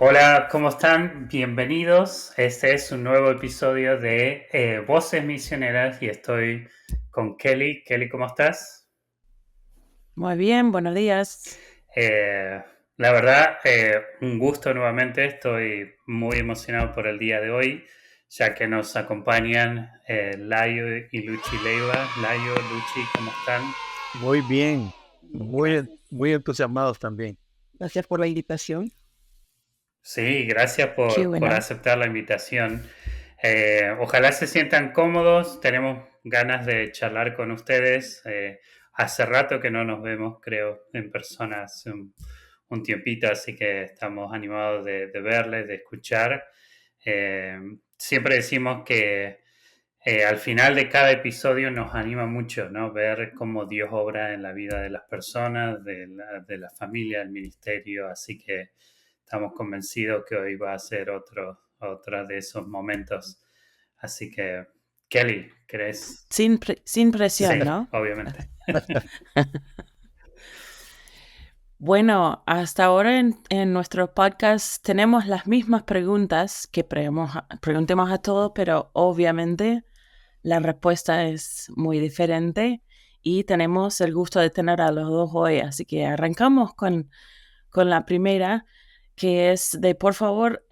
Hola, ¿cómo están? Bienvenidos. Este es un nuevo episodio de Voces Misioneras y estoy con Kelly. Kelly, ¿cómo estás? Muy bien, buenos días. La verdad, un gusto nuevamente. Estoy muy emocionado por el día de hoy, ya que nos acompañan Layo y Luchi Leiva. Layo, Luchi, ¿cómo están? Muy bien, Bien, muy, gracias. muy entusiasmados también. Gracias por la invitación. Sí, gracias Qué por buena. aceptar la invitación. Ojalá se sientan cómodos. Tenemos ganas de charlar con ustedes. Hace rato que no nos vemos, creo, en persona, hace un tiempito, así que estamos animados de verles, de escuchar. Siempre decimos que al final de cada episodio nos anima mucho, ¿no? Ver cómo Dios obra en la vida de las personas, de la familia, del ministerio. Así que estamos convencidos que hoy va a ser otro de esos momentos. Así que, Kelly, ¿crees? Sin Sí, presión, ¿no? obviamente. Bueno, hasta ahora en nuestro podcast tenemos las mismas preguntas que preguntemos a todos, pero obviamente la respuesta es muy diferente y tenemos el gusto de tener a los dos hoy. Así que arrancamos con la primera, que es de, por favor,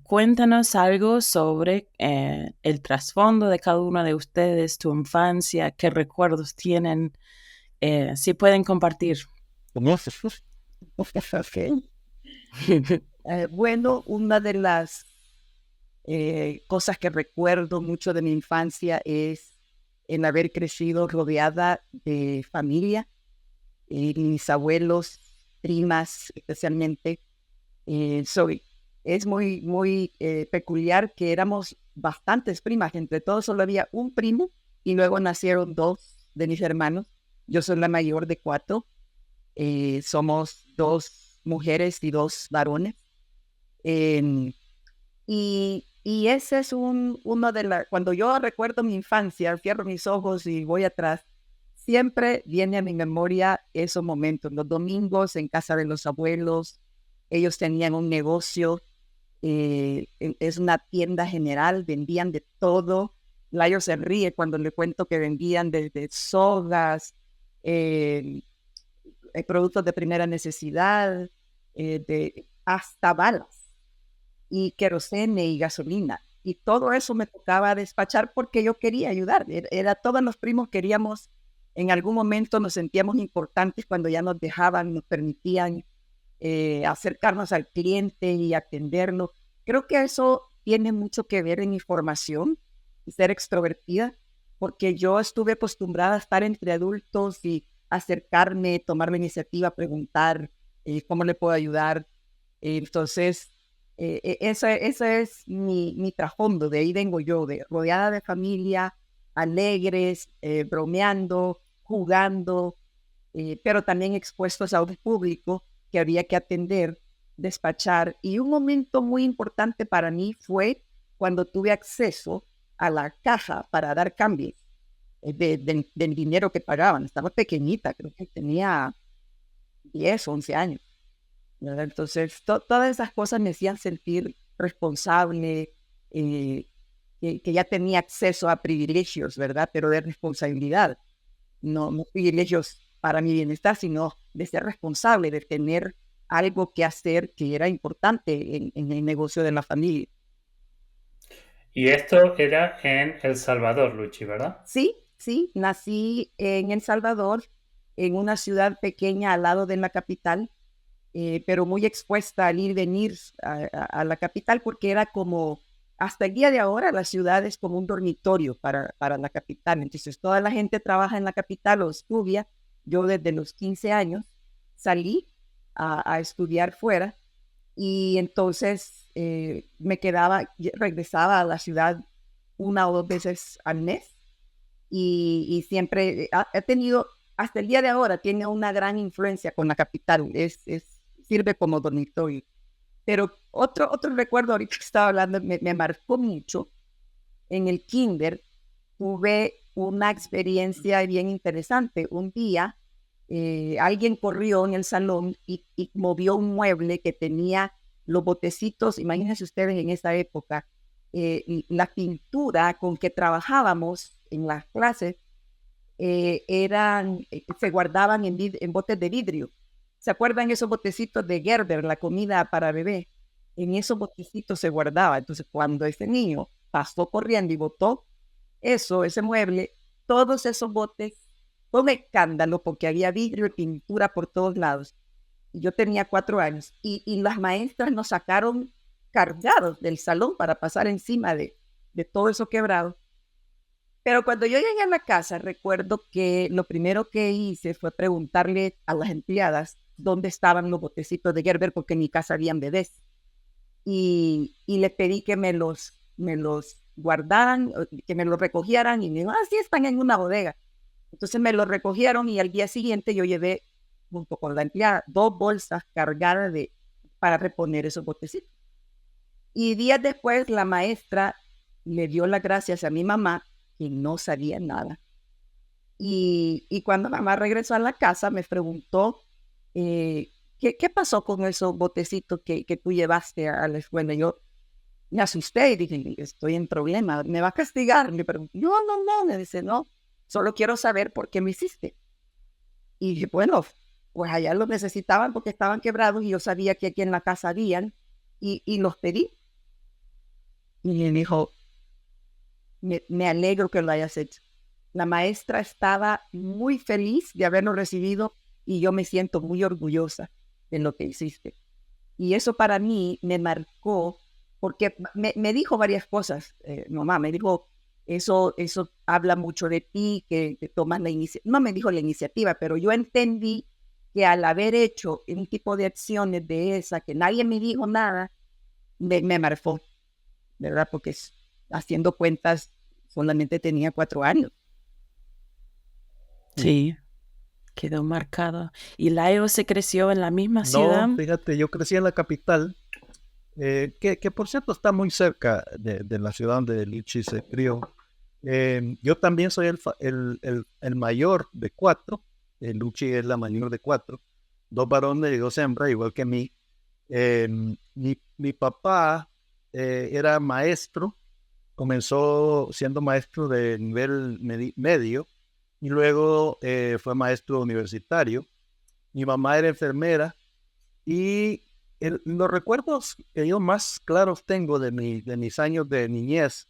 cuéntanos algo sobre el trasfondo de cada uno de ustedes, tu infancia, qué recuerdos tienen, si pueden compartir. ¿Conoces? Ok. Bueno, una de las cosas que recuerdo mucho de mi infancia es el haber crecido rodeada de familia, mis abuelos, primas especialmente. Es muy peculiar que éramos bastantes primas, entre todos solo había un primo y luego nacieron dos de mis hermanos. Yo soy la mayor de cuatro. Somos dos mujeres y dos varones. Em, y ese es uno de las... Cuando yo recuerdo mi infancia, cierro mis ojos y voy atrás, siempre viene a mi memoria esos momentos. Los domingos en casa de los abuelos, ellos tenían un negocio, es una tienda general, vendían de todo. Layo se ríe cuando le cuento que vendían desde sogas, eh, productos de primera necesidad, hasta balas y querosene y gasolina. Y todo eso me tocaba despachar porque yo quería ayudar. Todos los primos queríamos, en algún momento nos sentíamos importantes cuando ya nos dejaban, nos permitían acercarnos al cliente y atenderlo. Creo que eso tiene mucho que ver en mi formación y ser extrovertida, porque yo estuve acostumbrada a estar entre adultos y acercarme, tomar la iniciativa, preguntar cómo le puedo ayudar. Entonces, ese es mi trasfondo, de ahí vengo yo, rodeada de familia, alegres, bromeando, jugando, pero también expuestos a un público que había que atender, despachar. Y un momento muy importante para mí fue cuando tuve acceso a la caja para dar cambios del dinero que pagaban. Estaba pequeñita, creo que tenía 10, 11 años, ¿verdad? Entonces, todas esas cosas me hacían sentir responsable, que ya tenía acceso a privilegios, ¿verdad? Pero de responsabilidad, no privilegios para mi bienestar, sino de ser responsable, de tener algo que hacer que era importante en el negocio de la familia. Y esto era en El Salvador, Luchi, ¿verdad? Sí, sí, nací en El Salvador, en una ciudad pequeña al lado de la capital, pero muy expuesta al ir y venir a la capital porque era como, hasta el día de ahora, la ciudad es como un dormitorio para la capital. Entonces, toda la gente trabaja en la capital o estudia. Yo desde los 15 años salí a estudiar fuera y entonces regresaba a la ciudad una o dos veces al mes y siempre ha tenido, hasta el día de ahora, tiene una gran influencia con la capital, sirve como dormitorio. Pero otro recuerdo, ahorita que estaba hablando, me marcó mucho. En el kinder tuve una experiencia bien interesante. Un día alguien corrió en el salón y movió un mueble que tenía los botecitos, imagínense ustedes en esa época, la pintura con que trabajábamos en las clases se guardaban en botes de vidrio. ¿Se acuerdan esos botecitos de Gerber, la comida para bebé? En esos botecitos se guardaba. Entonces, cuando ese niño pasó corriendo y botó ese mueble, todos esos botes, fue un escándalo porque había vidrio y pintura por todos lados. Y yo tenía 4 años y las maestras nos sacaron cargados del salón para pasar encima de todo eso quebrado. Pero cuando yo llegué a la casa, recuerdo que lo primero que hice fue preguntarle a las empleadas dónde estaban los botecitos de Gerber, porque en mi casa habían bebés. Y les pedí que me los guardaran, que me los recogieran, y me dijo, sí, están en una bodega. Entonces me los recogieron y al día siguiente yo llevé, junto con la empleada, 2 bolsas cargadas para reponer esos botecitos. Y días después la maestra le dio las gracias a mi mamá, que no sabía nada. Y cuando mamá regresó a la casa me preguntó, ¿qué pasó con esos botecitos que tú llevaste a la escuela? Yo me asusté y dije, estoy en problema, ¿me va a castigar? Me preguntó, no, me dice, no, solo quiero saber por qué me hiciste. Y dije, bueno, pues allá los necesitaban porque estaban quebrados y yo sabía que aquí en la casa habían y los pedí. Y me dijo, me alegro que lo hayas hecho. La maestra estaba muy feliz de haberlo recibido y yo me siento muy orgullosa de lo que hiciste. Y eso para mí me marcó, porque me dijo varias cosas, mamá, me dijo, eso habla mucho de ti, que tomas la iniciativa. No me dijo la iniciativa, pero yo entendí que al haber hecho un tipo de acciones de esa, que nadie me dijo nada, me marcó, ¿verdad? Porque haciendo cuentas, solamente tenía 4 años. Sí, quedó marcado. ¿Y Laio se creció en la misma ciudad? No, fíjate, yo crecí en la capital, que por cierto está muy cerca de la ciudad donde Lichi se crió. Yo también soy el mayor de 4. Luchi es la mayor de 4. 2 varones y 2 hembras, igual que mí. Mi papá era maestro, comenzó siendo maestro de nivel medio y luego fue maestro universitario. Mi mamá era enfermera y los recuerdos que yo más claros tengo de mis años de niñez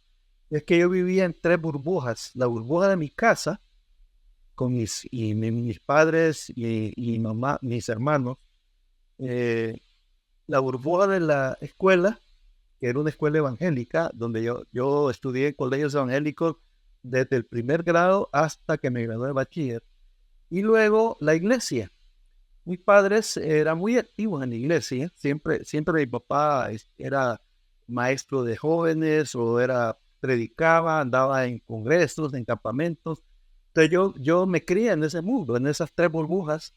es que yo vivía en 3 burbujas. La burbuja de mi casa, con mis padres y mamá, mis hermanos. La burbuja de la escuela, que era una escuela evangélica, donde yo estudié en colegios evangélicos desde el primer grado hasta que me gradué de bachiller. Y luego la iglesia. Mis padres eran muy activos en la iglesia. Siempre mi papá era maestro de jóvenes o predicaba, andaba en congresos, en campamentos. Entonces yo me crié en ese mundo, en esas 3 burbujas.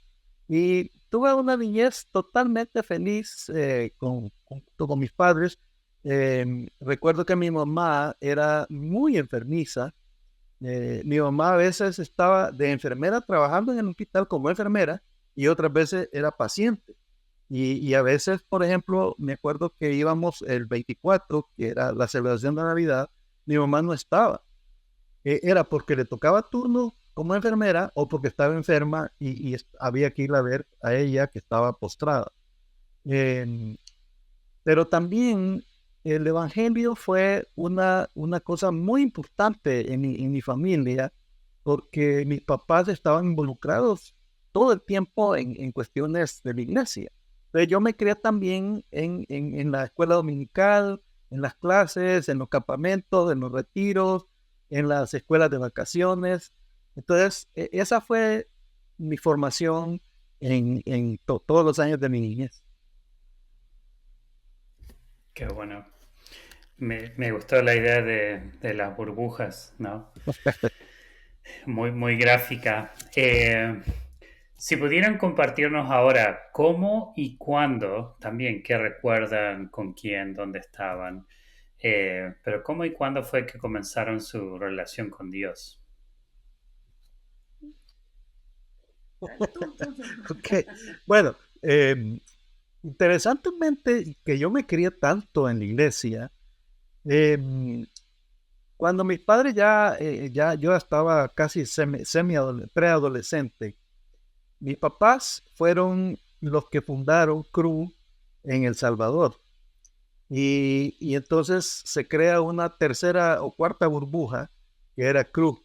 Y tuve una niñez totalmente feliz junto con mis padres. Recuerdo que mi mamá era muy enfermiza. Mi mamá a veces estaba de enfermera trabajando en el hospital como enfermera y otras veces era paciente. Y a veces, por ejemplo, me acuerdo que íbamos el 24, que era la celebración de Navidad, mi mamá no estaba. Era porque le tocaba turno como enfermera o porque estaba enferma y había que ir a ver a ella que estaba postrada. Pero también el evangelio fue una cosa muy importante en mi familia porque mis papás estaban involucrados todo el tiempo en cuestiones de la iglesia. Entonces yo me crié también en la escuela dominical, en las clases, en los campamentos, en los retiros, en las escuelas de vacaciones. Entonces, esa fue mi formación en todos los años de mi niñez. Qué bueno. Me gustó la idea de las burbujas, ¿no? Muy gráfica. Si pudieran compartirnos ahora cómo y cuándo, también qué recuerdan, con quién, dónde estaban, pero cómo y cuándo fue que comenzaron su relación con Dios. Ok, bueno, Interesantemente, que yo me crié tanto en la iglesia, em, cuando mis padres ya yo estaba casi preadolescente, mis papás fueron los que fundaron CRU en El Salvador. Y entonces se crea una tercera o cuarta burbuja que era CRU,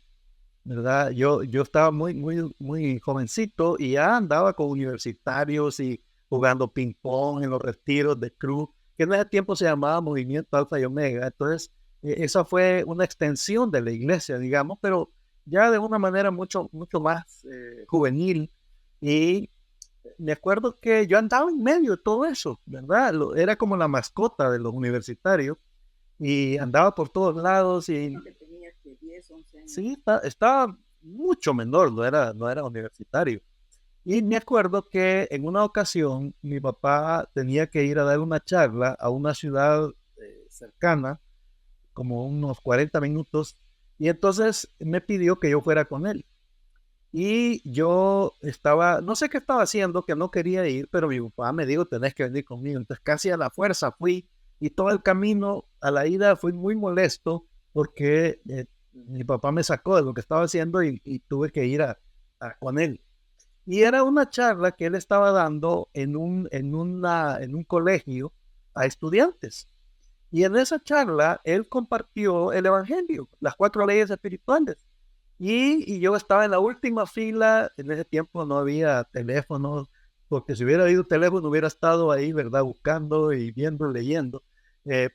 ¿verdad? Yo estaba muy jovencito y ya andaba con universitarios y jugando ping pong en los retiros de CRU, que en ese tiempo se llamaba Movimiento Alfa y Omega. Entonces, esa fue una extensión de la iglesia, digamos, pero ya de una manera mucho más juvenil. Y me acuerdo que yo andaba en medio de todo eso, ¿verdad? Era como la mascota de los universitarios y andaba por todos lados y Que tenías que 10, 11 años. sí, estaba mucho menor, no era universitario. Y me acuerdo que en una ocasión mi papá tenía que ir a dar una charla a una ciudad cercana, como unos 40 minutos, y entonces me pidió que yo fuera con él. Y yo estaba, no sé qué estaba haciendo, que no quería ir, pero mi papá me dijo, tenés que venir conmigo. Entonces casi a la fuerza fui y todo el camino a la ida fui muy molesto porque mi papá me sacó de lo que estaba haciendo y tuve que ir con él. Y era una charla que él estaba dando en un colegio a estudiantes. Y en esa charla él compartió el Evangelio, las 4 leyes espirituales. Y yo estaba en la última fila, en ese tiempo no había teléfonos, porque si hubiera habido teléfono hubiera estado ahí, ¿verdad? Buscando y viendo, leyendo,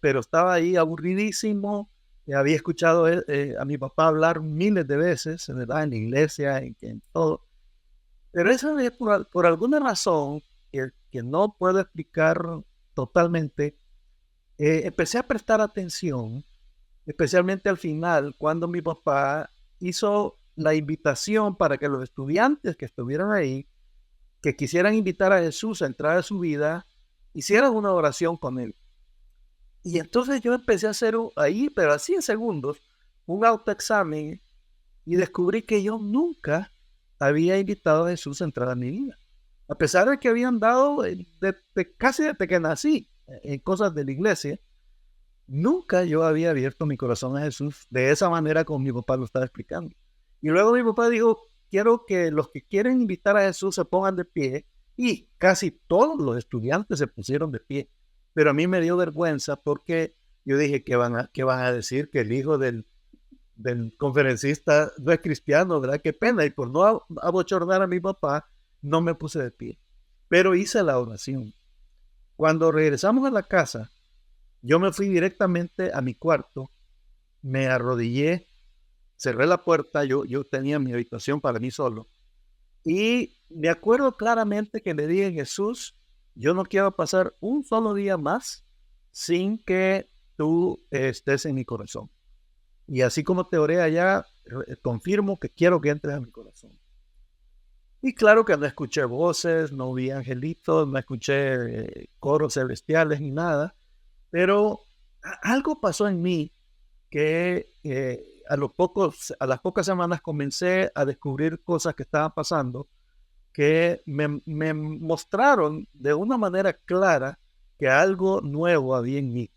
pero estaba ahí aburridísimo, había escuchado a mi papá hablar miles de veces, ¿verdad? En la iglesia, en todo, pero esa vez por alguna razón que no puedo explicar totalmente, empecé a prestar atención, especialmente al final, cuando mi papá hizo la invitación para que los estudiantes que estuvieran ahí, que quisieran invitar a Jesús a entrar a su vida, hicieran una oración con él. Y entonces yo empecé a hacer ahí, pero así en segundos, un autoexamen y descubrí que yo nunca había invitado a Jesús a entrar a mi vida. A pesar de que habían dado casi desde que nací en cosas de la iglesia, nunca yo había abierto mi corazón a Jesús de esa manera como mi papá lo estaba explicando. Y luego mi papá dijo, quiero que los que quieren invitar a Jesús se pongan de pie. Y casi todos los estudiantes se pusieron de pie. Pero a mí me dio vergüenza porque yo dije, ¿qué van a decir? Que el hijo del conferencista no es cristiano, ¿verdad? Qué pena. Y por no abochornar a mi papá, no me puse de pie. Pero hice la oración. Cuando regresamos a la casa, yo me fui directamente a mi cuarto, me arrodillé, cerré la puerta, yo tenía mi habitación para mí solo. Y me acuerdo claramente que le dije, Jesús, yo no quiero pasar un solo día más sin que tú estés en mi corazón. Y así como te oré allá, confirmo que quiero que entres a mi corazón. Y claro que no escuché voces, no vi angelitos, no escuché coros celestiales ni nada, pero algo pasó en mí que a las pocas semanas comencé a descubrir cosas que estaban pasando que me mostraron de una manera clara que algo nuevo había en mí.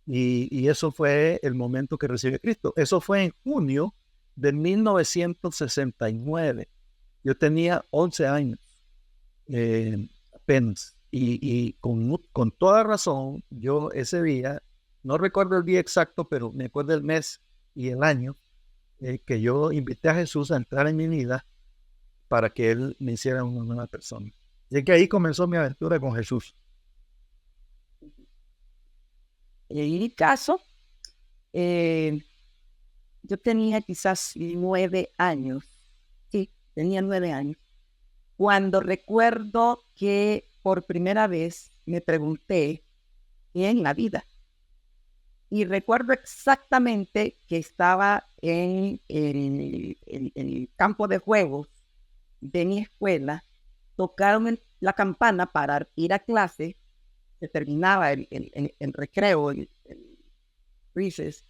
Y eso fue el momento que recibí a Cristo. Eso fue en junio de 1969. Yo tenía 11 años apenas. Y con toda razón, yo ese día, no recuerdo el día exacto, pero me acuerdo el mes y el año que yo invité a Jesús a entrar en mi vida para que Él me hiciera una nueva persona. Y que ahí comenzó mi aventura con Jesús. En mi caso, yo tenía quizás 9 años, sí, tenía 9 años, cuando recuerdo que por primera vez me pregunté qué en la vida. Y recuerdo exactamente que estaba en el campo de juegos de mi escuela, tocaron la campana para ir a clase, se terminaba el recreo, el recess,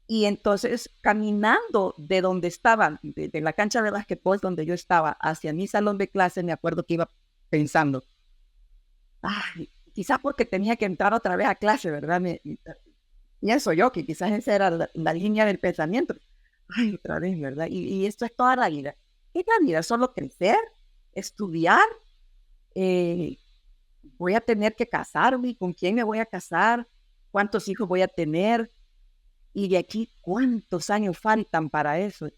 y entonces caminando de donde estaba, de la cancha de básquetbol donde yo estaba, hacia mi salón de clase, me acuerdo que iba pensando, ay, quizás porque tenía que entrar otra vez a clase, ¿verdad? Pienso yo que quizás esa era la línea del pensamiento. Ay, otra vez, ¿verdad? Y esto es toda la vida. ¿Qué es la vida? Solo crecer, estudiar, voy a tener que casarme, ¿con quién me voy a casar? ¿Cuántos hijos voy a tener? Y de aquí, ¿cuántos años faltan para eso?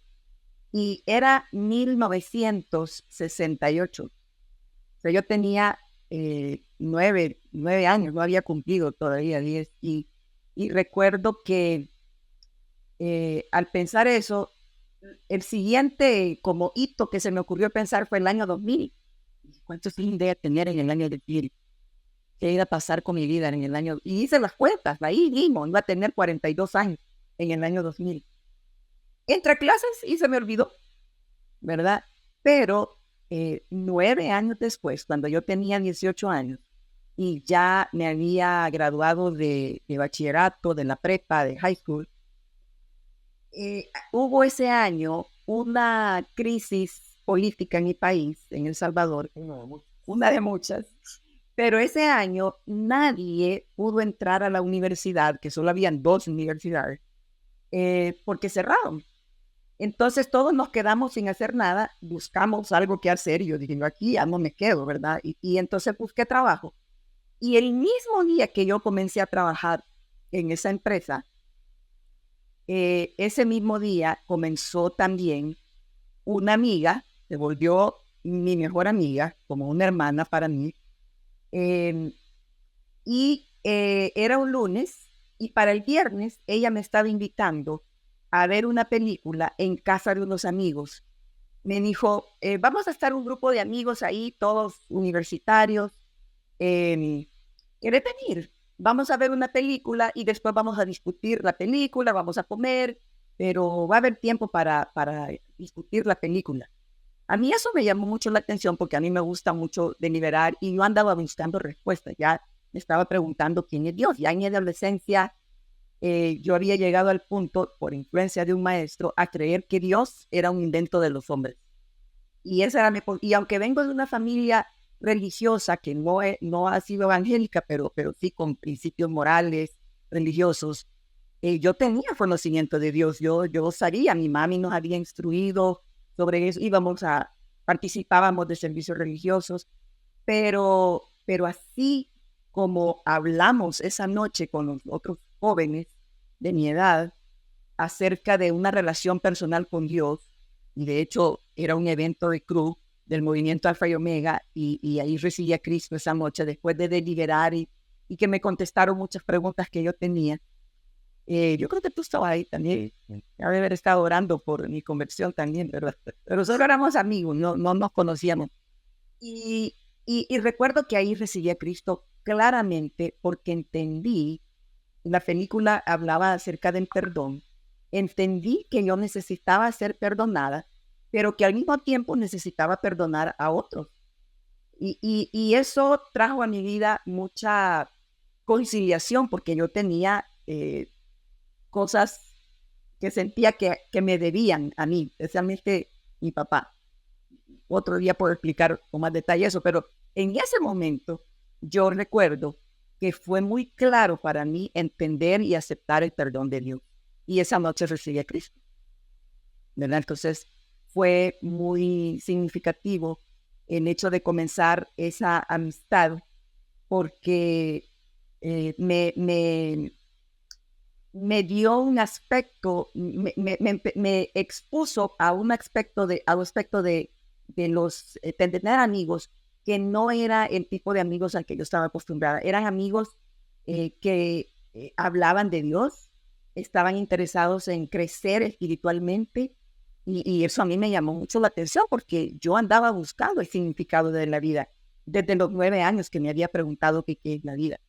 Y era 1968. O sea, yo tenía 9 años, no había cumplido todavía 10. Y recuerdo que al pensar eso, el siguiente como hito que se me ocurrió pensar fue el año 2000. ¿Cuántos años voy a tener en el año 2000? ¿Qué iba a pasar con mi vida en el año? Y hice las cuentas, ahí mismo, iba a tener 42 años en el año 2000. Entré a clases y se me olvidó, ¿verdad? Pero 9 años después, cuando yo tenía 18 años y ya me había graduado de bachillerato, de la prepa, de high school, hubo ese año una crisis política en mi país, en El Salvador, una de muchas, pero ese año nadie pudo entrar a la universidad, que solo habían 2 universidades, porque cerraron. Entonces todos nos quedamos sin hacer nada, buscamos algo que hacer, y yo dije, no, aquí ya no me quedo, ¿verdad? Y entonces busqué trabajo. Y el mismo día que yo comencé a trabajar en esa empresa, ese mismo día comenzó también una amiga, se volvió mi mejor amiga, como una hermana para mí, y era un lunes, y para el viernes ella me estaba invitando a ver una película en casa de unos amigos. Me dijo, vamos a estar un grupo de amigos ahí, todos universitarios, ¿quieres venir? Vamos a ver una película y después vamos a discutir la película, vamos a comer, pero va a haber tiempo para discutir la película. A mí eso me llamó mucho la atención porque a mí me gusta mucho deliberar y yo andaba buscando respuestas. Ya me estaba preguntando quién es Dios. Ya en mi adolescencia yo había llegado al punto, por influencia de un maestro, a creer que Dios era un invento de los hombres. Y y aunque vengo de una familia religiosa que no ha sido evangélica, pero sí con principios morales, religiosos, yo tenía conocimiento de Dios. Yo sabía, mi mami nos había instruido sobre eso, participábamos de servicios religiosos, pero así como hablamos esa noche con los otros jóvenes de mi edad acerca de una relación personal con Dios, y de hecho era un evento de Cru del movimiento Alfa y Omega, y ahí recibí a Cristo esa noche después de deliberar y que me contestaron muchas preguntas que yo tenía. Yo creo que tú estabas ahí también, había haber estado orando por mi conversión también, ¿verdad? Pero solo éramos amigos, no nos conocíamos. Y recuerdo que ahí recibí a Cristo claramente porque entendí, la película hablaba acerca del perdón, entendí que yo necesitaba ser perdonada, pero que al mismo tiempo necesitaba perdonar a otros. Y eso trajo a mi vida mucha conciliación porque yo tenía cosas que sentía que me debían a mí, especialmente mi papá. Otro día puedo explicar con más detalle eso, pero en ese momento yo recuerdo que fue muy claro para mí entender y aceptar el perdón de Dios. Y esa noche recibí a Cristo, ¿verdad? Entonces fue muy significativo el hecho de comenzar esa amistad porque me dio un aspecto, me expuso a un aspecto de los tener amigos que no era el tipo de amigos al que yo estaba acostumbrada. Eran amigos que hablaban de Dios, estaban interesados en crecer espiritualmente, y eso a mí me llamó mucho la atención porque yo andaba buscando el significado de la vida desde los 9 años que me había preguntado qué es la vida.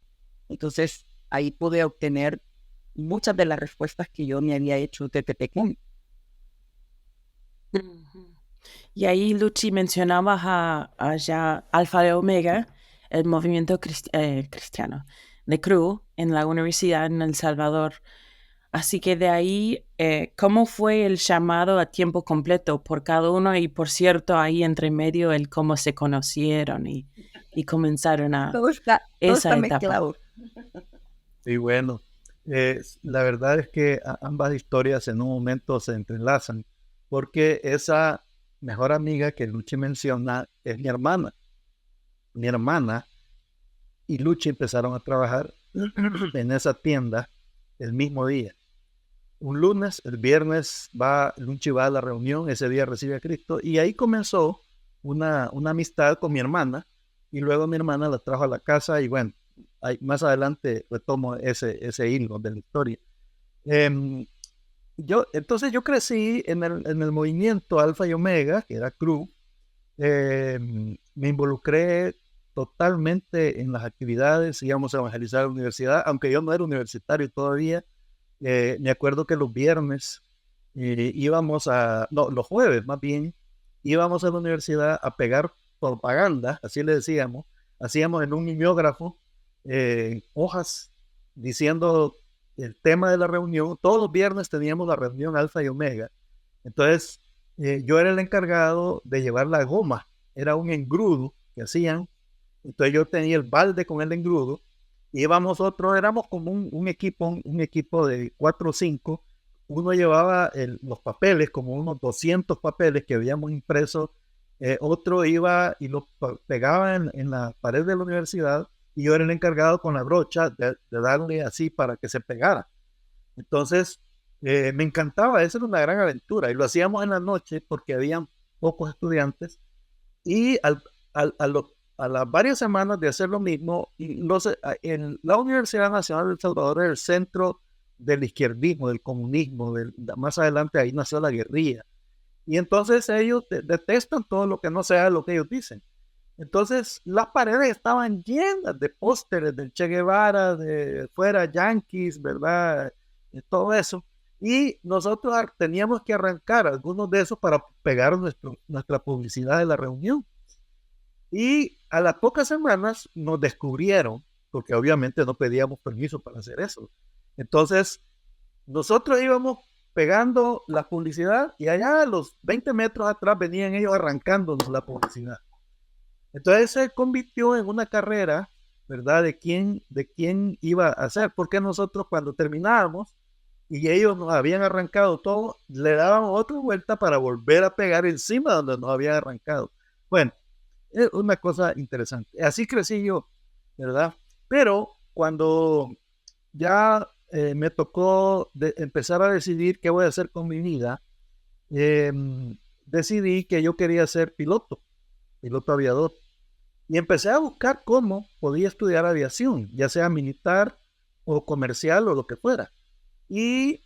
Entonces ahí pude obtener muchas de las respuestas que yo me había hecho desde pequeño. Y ahí, Luchi, mencionabas a ya Alfa y Omega, el movimiento cristiano de Cru en la universidad en El Salvador. Así que de ahí, ¿cómo fue el llamado a tiempo completo por cada uno? Y por cierto, ahí entre medio, el cómo se conocieron y y comenzaron a Todo está esa etapa. mezclado. Y bueno, la verdad es que ambas historias en un momento se entrelazan, porque esa mejor amiga que Luchi menciona es mi hermana. Mi hermana y Luchi empezaron a trabajar en esa tienda el mismo día. Un lunes, el viernes Luchi va a la reunión, ese día recibe a Cristo, y ahí comenzó una amistad con mi hermana, y luego mi hermana la trajo a la casa, y bueno, más adelante retomo ese hilo de la historia. Entonces yo crecí en el movimiento Alfa y Omega, que era CRU. Me involucré totalmente en las actividades, íbamos a evangelizar a la universidad, aunque yo no era universitario todavía. Me acuerdo que los viernes los jueves más bien, íbamos a la universidad a pegar propaganda, así le decíamos, hacíamos en un mimeógrafo hojas diciendo el tema de la reunión. Todos los viernes teníamos la reunión Alfa y Omega. Entonces, yo era el encargado de llevar la goma, era un engrudo que hacían. Entonces yo tenía el balde con el engrudo, y éramos como un equipo de 4 o 5. Uno llevaba los papeles, como unos 200 papeles que habíamos impreso. Otro iba y los pegaba en la pared de la universidad, y yo era el encargado con la brocha de darle así para que se pegara. Entonces, me encantaba, esa era una gran aventura, y lo hacíamos en la noche porque habían pocos estudiantes, y a las varias semanas de hacer lo mismo, en la Universidad Nacional de El Salvador era el centro del izquierdismo, del comunismo, más adelante ahí nació la guerrilla, y entonces ellos detestan todo lo que no sea lo que ellos dicen. Entonces las paredes estaban llenas de pósteres del Che Guevara, de fuera Yankees, ¿verdad? De todo eso. Y nosotros teníamos que arrancar algunos de esos para pegar nuestra publicidad de la reunión. Y a las pocas semanas nos descubrieron, porque obviamente no pedíamos permiso para hacer eso. Entonces, nosotros íbamos pegando la publicidad, y allá a los 20 metros atrás venían ellos arrancándonos la publicidad. Entonces se convirtió en una carrera, ¿verdad? De quién iba a hacer, porque nosotros cuando terminábamos y ellos nos habían arrancado todo, le dábamos otra vuelta para volver a pegar encima donde nos habían arrancado. Bueno, es una cosa interesante. Así crecí yo, ¿verdad? Pero cuando ya me tocó empezar a decidir qué voy a hacer con mi vida, decidí que yo quería ser piloto aviador. Y empecé a buscar cómo podía estudiar aviación, ya sea militar o comercial o lo que fuera. Y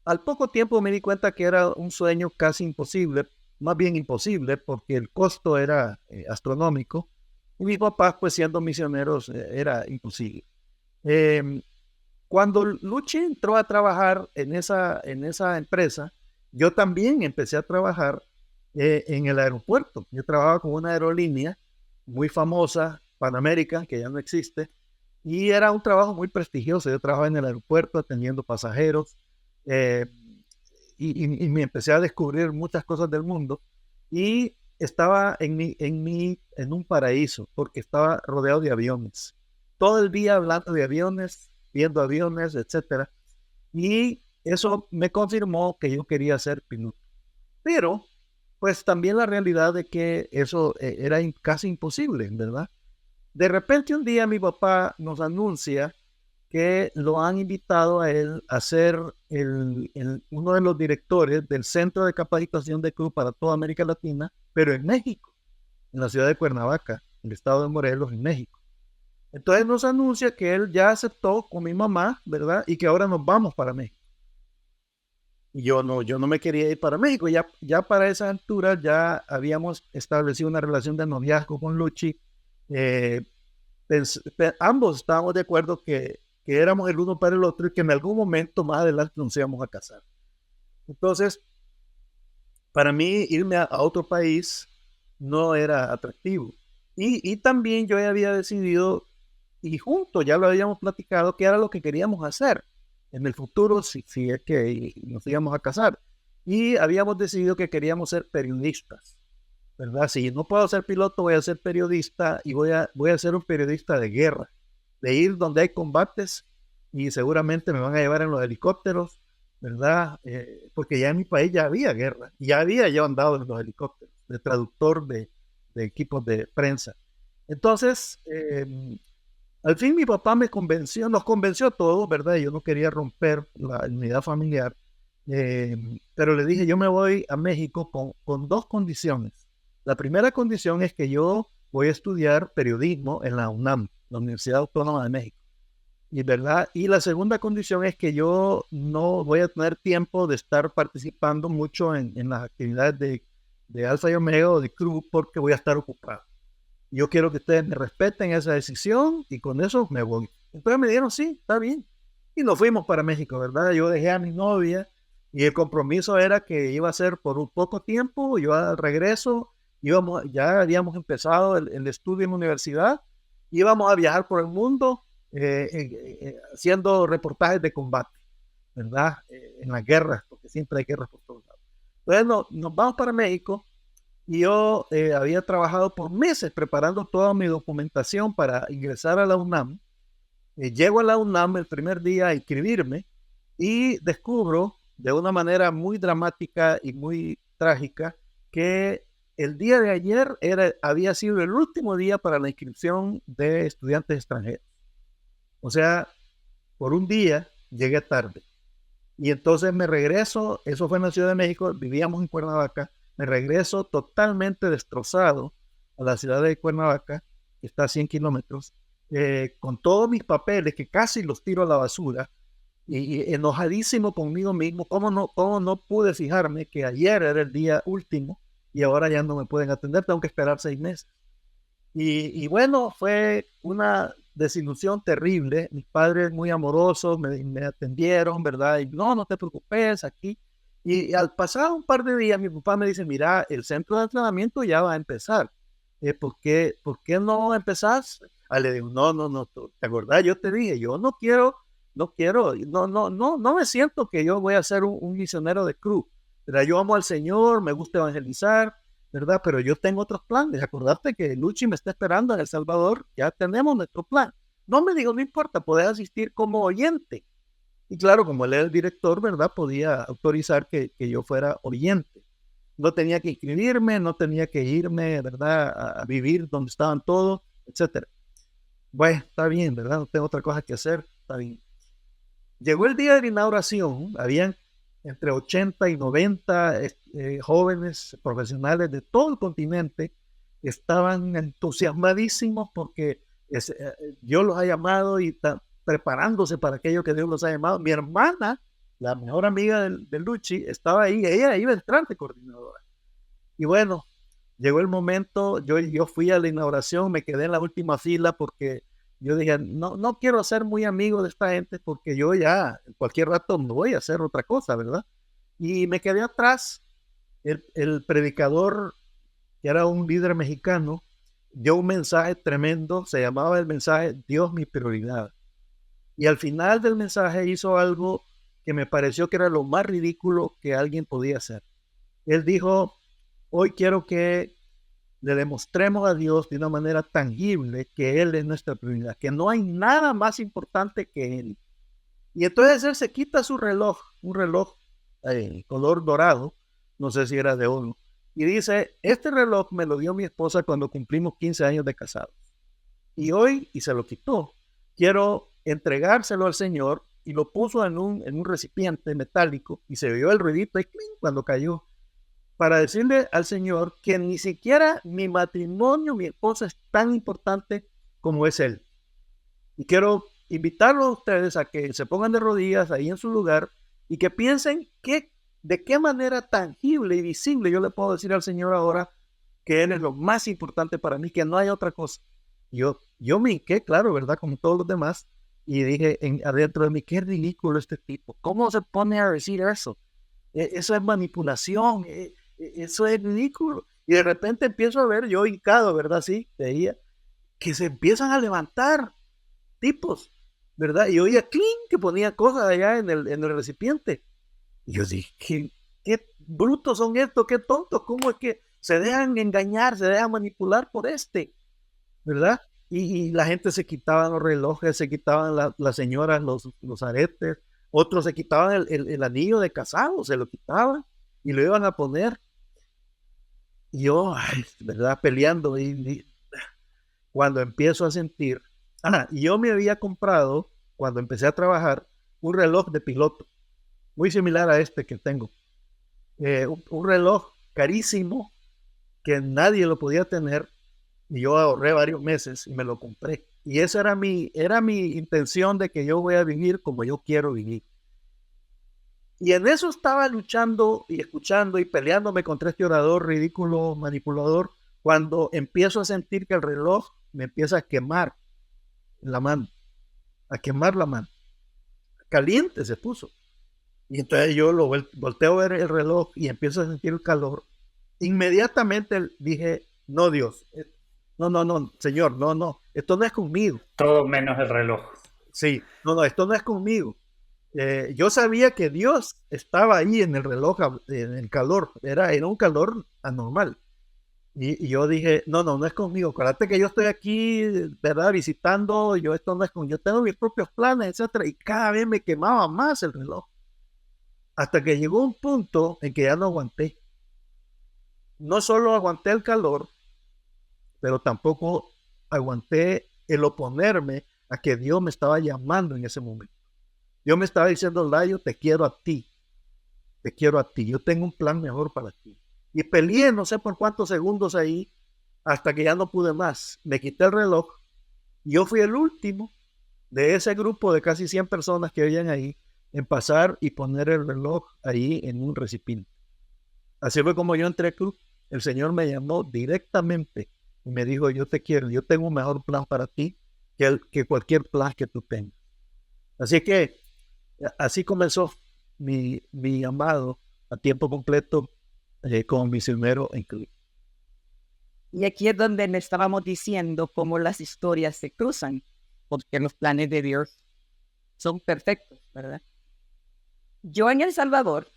al poco tiempo me di cuenta que era un sueño casi imposible, más bien imposible, porque el costo era astronómico. Y mis papás, pues siendo misioneros, era imposible. Cuando Luchi entró a trabajar en esa empresa, yo también empecé a trabajar en el aeropuerto. Yo trabajaba con una aerolínea muy famosa, Pan American, que ya no existe, y era un trabajo muy prestigioso. Yo trabajaba en el aeropuerto atendiendo pasajeros, y me empecé a descubrir muchas cosas del mundo, y estaba en un paraíso, porque estaba rodeado de aviones. Todo el día hablando de aviones, viendo aviones, etcétera. Y eso me confirmó que yo quería ser piloto. Pero pues también la realidad de que eso era casi imposible, ¿verdad? De repente un día mi papá nos anuncia que lo han invitado a él a ser uno de los directores del Centro de Capacitación de CRU para toda América Latina, pero en México, en la ciudad de Cuernavaca, en el estado de Morelos, en México. Entonces nos anuncia que él ya aceptó con mi mamá, ¿verdad? Y que ahora nos vamos para México. Y yo no me quería ir para México. Ya para esa altura ya habíamos establecido una relación de noviazgo con Luchi. Ambos estábamos de acuerdo que éramos el uno para el otro, y que en algún momento más adelante nos íbamos a casar. Entonces, para mí irme a otro país no era atractivo. Y también yo había decidido, y juntos ya lo habíamos platicado, que era lo que queríamos hacer en el futuro, si es que nos íbamos a casar. Y habíamos decidido que queríamos ser periodistas. ¿verdad? Si no puedo ser piloto, voy a ser periodista y voy a ser un periodista de guerra, de ir donde hay combates y seguramente me van a llevar en los helicópteros, ¿verdad? Porque ya en mi país ya había guerra, ya había yo andado en los helicópteros, de traductor de equipos de prensa. Entonces, al fin mi papá me convenció, nos convenció a todos, ¿verdad? Yo no quería romper la unidad familiar, pero le dije, yo me voy a México con dos condiciones. La primera condición es que yo voy a estudiar periodismo en la UNAM, la Universidad Autónoma de México. Y, ¿verdad? Y la segunda condición es que yo no voy a tener tiempo de estar participando mucho en las actividades de Alfa y Omega o de Cruz porque voy a estar ocupado. Yo quiero que ustedes me respeten esa decisión y con eso me voy. Entonces me dijeron, sí, está bien. Y nos fuimos para México, ¿verdad? Yo dejé a mi novia y el compromiso era que iba a ser por un poco tiempo, yo al regreso, ya habíamos empezado el estudio en la universidad, íbamos a viajar por el mundo haciendo reportajes de combate, ¿verdad? En las guerras, porque siempre hay guerras por todos lados. Entonces nos vamos para México. Y yo había trabajado por meses preparando toda mi documentación para ingresar a la UNAM. Llego a la UNAM el primer día a inscribirme y descubro de una manera muy dramática y muy trágica que el día de ayer había sido el último día para la inscripción de estudiantes extranjeros. O sea, por un día llegué tarde. Y entonces me regreso, eso fue en la Ciudad de México, vivíamos en Cuernavaca, me regreso totalmente destrozado a la ciudad de Cuernavaca, que está a 100 kilómetros, con todos mis papeles que casi los tiro a la basura y enojadísimo conmigo mismo. ¿Cómo no pude fijarme que ayer era el día último y ahora ya no me pueden atender? Tengo que esperar 6 meses. Y bueno, fue una desilusión terrible. Mis padres muy amorosos me atendieron, ¿verdad? Y no te preocupes, aquí. Y al pasar un par de días, mi papá me dice, mira, el centro de entrenamiento ya va a empezar. ¿Por qué no empezás? Le digo, no, ¿te acordás? Yo te dije, yo no me siento que yo voy a ser un misionero de cruz. ¿Verdad? Yo amo al Señor, me gusta evangelizar, ¿verdad? Pero yo tengo otros planes. Acordate que Luchi me está esperando en El Salvador, ya tenemos nuestro plan. No me digo, no importa, podés asistir como oyente. Y claro, como él era el director, ¿verdad? Podía autorizar que yo fuera oyente. No tenía que inscribirme, no tenía que irme, ¿verdad? A vivir donde estaban todos, etcétera. Bueno, está bien, ¿verdad? No tengo otra cosa que hacer, está bien. Llegó el día de la inauguración, habían entre 80 y 90 jóvenes profesionales de todo el continente, estaban entusiasmadísimos porque Dios los ha llamado y están preparándose para aquello que Dios los ha llamado. Mi hermana, la mejor amiga de Luchi, estaba ahí, ella iba a entrar de coordinadora. Y bueno, llegó el momento, yo fui a la inauguración, me quedé en la última fila porque yo dije, no quiero ser muy amigo de esta gente porque yo ya en cualquier rato me voy a hacer otra cosa, ¿verdad? Y me quedé atrás. El predicador, que era un líder mexicano, dio un mensaje tremendo, se llamaba el mensaje Dios mi prioridad. Y al final del mensaje hizo algo que me pareció que era lo más ridículo que alguien podía hacer. Él dijo, hoy quiero que le demostremos a Dios de una manera tangible que Él es nuestra prioridad, que no hay nada más importante que Él. Y entonces él se quita su reloj, un reloj color dorado, no sé si era de oro, y dice, este reloj me lo dio mi esposa cuando cumplimos 15 años de casados. Y hoy, y se lo quitó, quiero entregárselo al Señor, y lo puso en un recipiente metálico, y se oyó el ruidito cuando cayó, para decirle al Señor que ni siquiera mi matrimonio, mi esposa es tan importante como es Él. Y quiero invitarlos a ustedes a que se pongan de rodillas ahí en su lugar y que piensen de qué manera tangible y visible yo le puedo decir al Señor ahora que Él es lo más importante para mí, que no hay otra cosa. Yo me hinqué, claro, ¿verdad? Como todos los demás, y dije adentro de mí, qué ridículo este tipo. ¿Cómo se pone a decir eso? Eso es manipulación, eso es ridículo. Y de repente empiezo a ver, yo hincado, ¿verdad? Sí, veía, que se empiezan a levantar tipos, ¿verdad? Y oía clink que ponía cosas allá en el recipiente. Y yo dije, ¿qué brutos son estos? ¿Qué tontos? ¿Cómo es que se dejan engañar, se dejan manipular por ¿verdad? Y la gente se quitaban los relojes, se quitaban las señoras los aretes, otros se quitaban el anillo de casado, se lo quitaban y lo iban a poner. Y yo, ¿verdad? Peleando y cuando empiezo a sentir, y yo me había comprado, cuando empecé a trabajar, un reloj de piloto, muy similar a este que tengo. Un reloj carísimo que nadie lo podía tener y yo ahorré varios meses y me lo compré. Y esa era mi intención de que yo voy a vivir como yo quiero vivir. Y en eso estaba luchando y escuchando y peleándome contra este orador ridículo, manipulador, cuando empiezo a sentir que el reloj me empieza a quemar la mano, caliente se puso. Y entonces yo lo volteo a ver el reloj y empiezo a sentir el calor. Inmediatamente dije, no, Dios, no, Señor, no, esto no es conmigo. Todo menos el reloj. Sí, no, esto no es conmigo. Yo sabía que Dios estaba ahí en el reloj, en el calor, era un calor anormal. Y yo dije, no es conmigo. Acuérdate que yo estoy aquí, ¿verdad? Visitando, esto no es conmigo. Yo tengo mis propios planes, etcétera. Y cada vez me quemaba más el reloj. Hasta que llegó un punto en que ya no aguanté. No solo aguanté el calor, pero tampoco aguanté el oponerme a que Dios me estaba llamando en ese momento. Dios me estaba diciendo, Layo, te quiero a ti, yo tengo un plan mejor para ti. Y peleé no sé por cuántos segundos ahí, hasta que ya no pude más. Me quité el reloj, y yo fui el último de ese grupo de casi 100 personas que habían ahí, en pasar y poner el reloj ahí en un recipiente. Así fue como yo entré al club. El Señor me llamó directamente y me dijo, yo te quiero, yo tengo un mejor plan para ti que cualquier plan que tú tengas. Así que así comenzó mi llamado a tiempo completo como misionero en club. Y aquí es donde le estábamos diciendo cómo las historias se cruzan, porque los planes de Dios son perfectos, ¿verdad? Yo en El Salvador,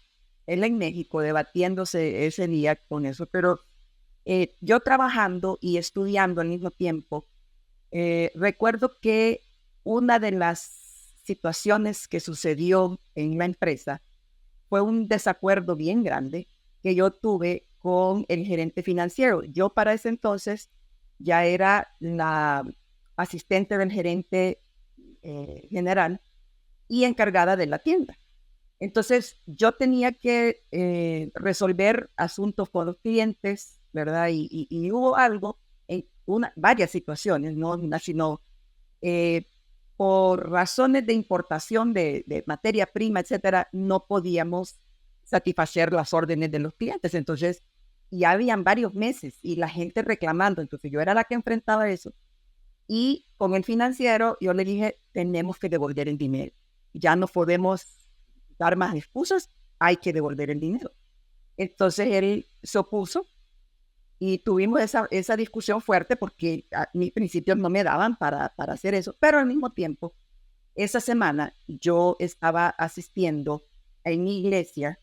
él en México, debatiéndose ese día con eso, pero yo trabajando y estudiando al mismo tiempo, recuerdo que una de las situaciones que sucedió en la empresa fue un desacuerdo bien grande que yo tuve con el gerente financiero. Yo para ese entonces ya era la asistente del gerente general y encargada de la tienda. Entonces, yo tenía que resolver asuntos con los clientes, ¿verdad? Y hubo algo, en varias situaciones, no una, sino por razones de importación de materia prima, etcétera, no podíamos satisfacer las órdenes de los clientes. Entonces, ya habían varios meses y la gente reclamando. Entonces, yo era la que enfrentaba eso. Y con el financiero, yo le dije, tenemos que devolver el dinero. Ya no podemos dar más excusas, hay que devolver el dinero. Entonces él se opuso y tuvimos esa discusión fuerte porque a mis principios no me daban para hacer eso, pero al mismo tiempo, esa semana yo estaba asistiendo en mi iglesia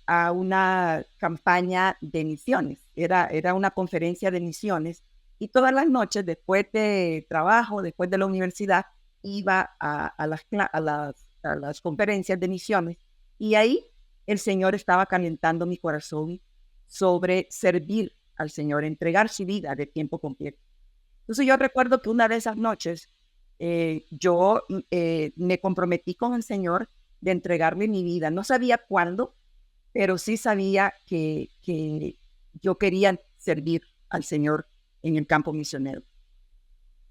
a una campaña de misiones, era una conferencia de misiones y todas las noches después de trabajo, después de la universidad, iba a las conferencias de misiones y ahí el Señor estaba calentando mi corazón sobre servir al Señor, entregar su vida de tiempo completo. Entonces yo recuerdo que una de esas noches yo me comprometí con el Señor de entregarle mi vida. No sabía cuándo, pero sí sabía que yo quería servir al Señor en el campo misionero.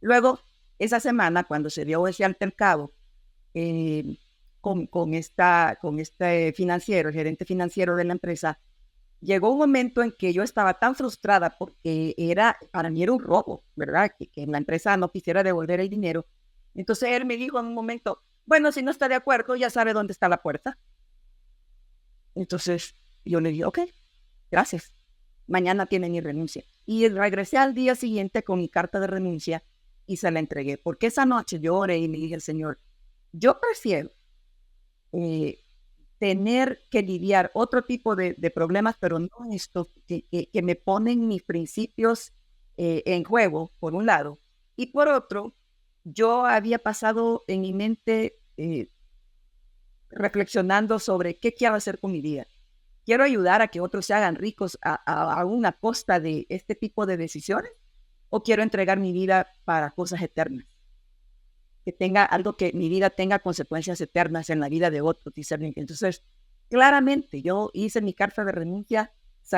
Luego, esa semana, cuando se dio ese altercado, con este financiero, el gerente financiero de la empresa, llegó un momento en que yo estaba tan frustrada porque para mí era un robo, ¿verdad? Que la empresa no quisiera devolver el dinero. Entonces él me dijo en un momento, bueno, si no está de acuerdo, ya sabe dónde está la puerta. Entonces yo le dije, ok, gracias. Mañana tiene mi renuncia. Y regresé al día siguiente con mi carta de renuncia y se la entregué. Porque esa noche yo oré y le dije al Señor, yo prefiero tener que lidiar otro tipo de problemas, pero no estos que me ponen mis principios en juego, por un lado. Y por otro, yo había pasado en mi mente reflexionando sobre qué quiero hacer con mi vida. ¿Quiero ayudar a que otros se hagan ricos a una costa de este tipo de decisiones? ¿O quiero entregar mi vida para cosas eternas? Que tenga algo, que mi vida tenga consecuencias eternas en la vida de otros. Entonces, claramente yo hice mi carta de renuncia.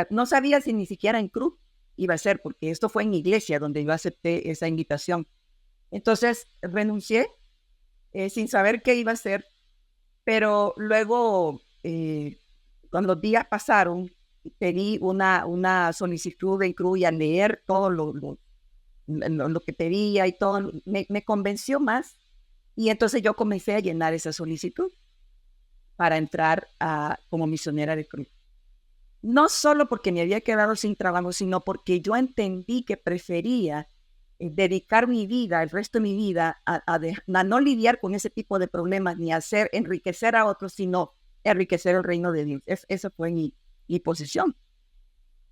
No sabía si ni siquiera en cruz iba a ser, porque esto fue en mi iglesia donde yo acepté esa invitación. Entonces renuncié sin saber qué iba a hacer, pero luego, cuando los días pasaron, pedí una solicitud en cruz y a leer todo lo que pedía y todo, me convenció más. Y entonces yo comencé a llenar esa solicitud para entrar como misionera de cruz. No solo porque me había quedado sin trabajo, sino porque yo entendí que prefería dedicar mi vida, el resto de mi vida, a no lidiar con ese tipo de problemas, ni enriquecer a otros, sino enriquecer el reino de Dios. Esa fue mi posición.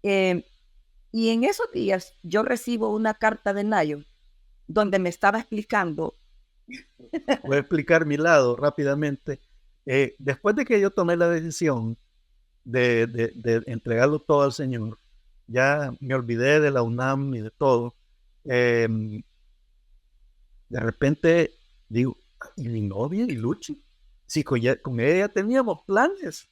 Y en esos días yo recibo una carta de Nayo donde me estaba explicando. Voy a explicar mi lado rápidamente. Después de que yo tomé la decisión de entregarlo todo al Señor, ya me olvidé de la UNAM y de todo. De repente digo, ¿y mi novia y Luchi? Sí, con ella ya teníamos planes.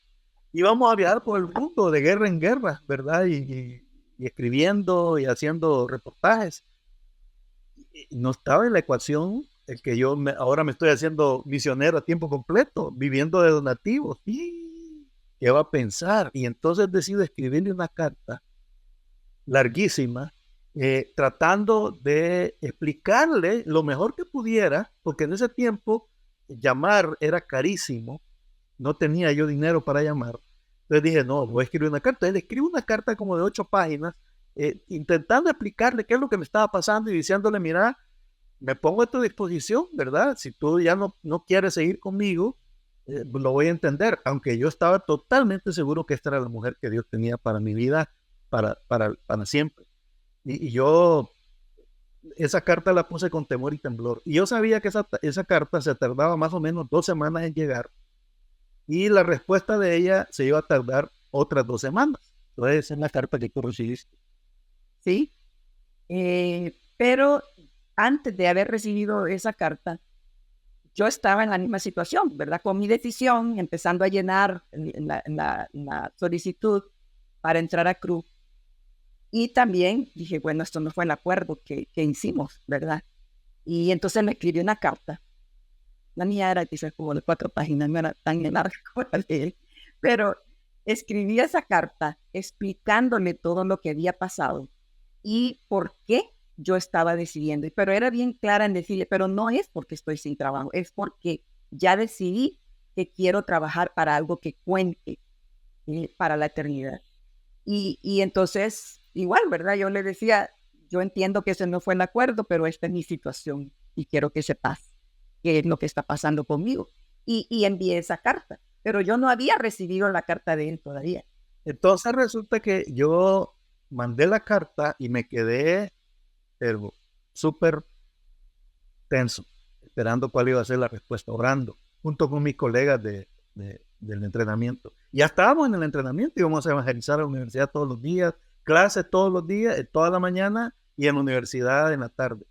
Íbamos a viajar por el mundo de guerra en guerra, ¿verdad? Y escribiendo y haciendo reportajes. Y no estaba en la ecuación el que yo ahora me estoy haciendo misionero a tiempo completo, viviendo de donativos. ¿Qué va a pensar? Y entonces decido escribirle una carta larguísima, tratando de explicarle lo mejor que pudiera, porque en ese tiempo llamar era carísimo, no tenía yo dinero para llamar. Entonces dije, no, voy a escribir una carta. Él escribe una carta como de 8 páginas, intentando explicarle qué es lo que me estaba pasando y diciéndole, mira, me pongo a tu disposición, ¿verdad? Si tú ya no quieres seguir conmigo, lo voy a entender, aunque yo estaba totalmente seguro que esta era la mujer que Dios tenía para mi vida, para siempre. Y yo esa carta la puse con temor y temblor. Y yo sabía que esa carta se tardaba más o menos 2 semanas en llegar, y la respuesta de ella se iba a tardar otras 2 semanas. Entonces esa es la carta que tú recibiste. Sí, pero antes de haber recibido esa carta, yo estaba en la misma situación, ¿verdad? Con mi decisión, empezando a llenar la solicitud para entrar a cruz. Y también dije, bueno, esto no fue el acuerdo que hicimos, ¿verdad? Y entonces me escribió una carta. La mía era quizás como de 4 páginas, no era tan larga como la de él, pero escribí esa carta explicándole todo lo que había pasado y por qué yo estaba decidiendo. Pero era bien clara en decirle, pero no es porque estoy sin trabajo, es porque ya decidí que quiero trabajar para algo que cuente para la eternidad. Y entonces, igual, ¿verdad? Yo le decía, yo entiendo que ese no fue el acuerdo, pero esta es mi situación y quiero que sepas qué es lo que está pasando conmigo. Y envié esa carta, pero yo no había recibido la carta de él todavía. Entonces resulta que yo mandé la carta y me quedé súper tenso, esperando cuál iba a ser la respuesta, orando, junto con mis colegas del entrenamiento. Ya estábamos en el entrenamiento, íbamos a evangelizar a la universidad todos los días, clases todos los días, toda la mañana, y en la universidad en la tarde.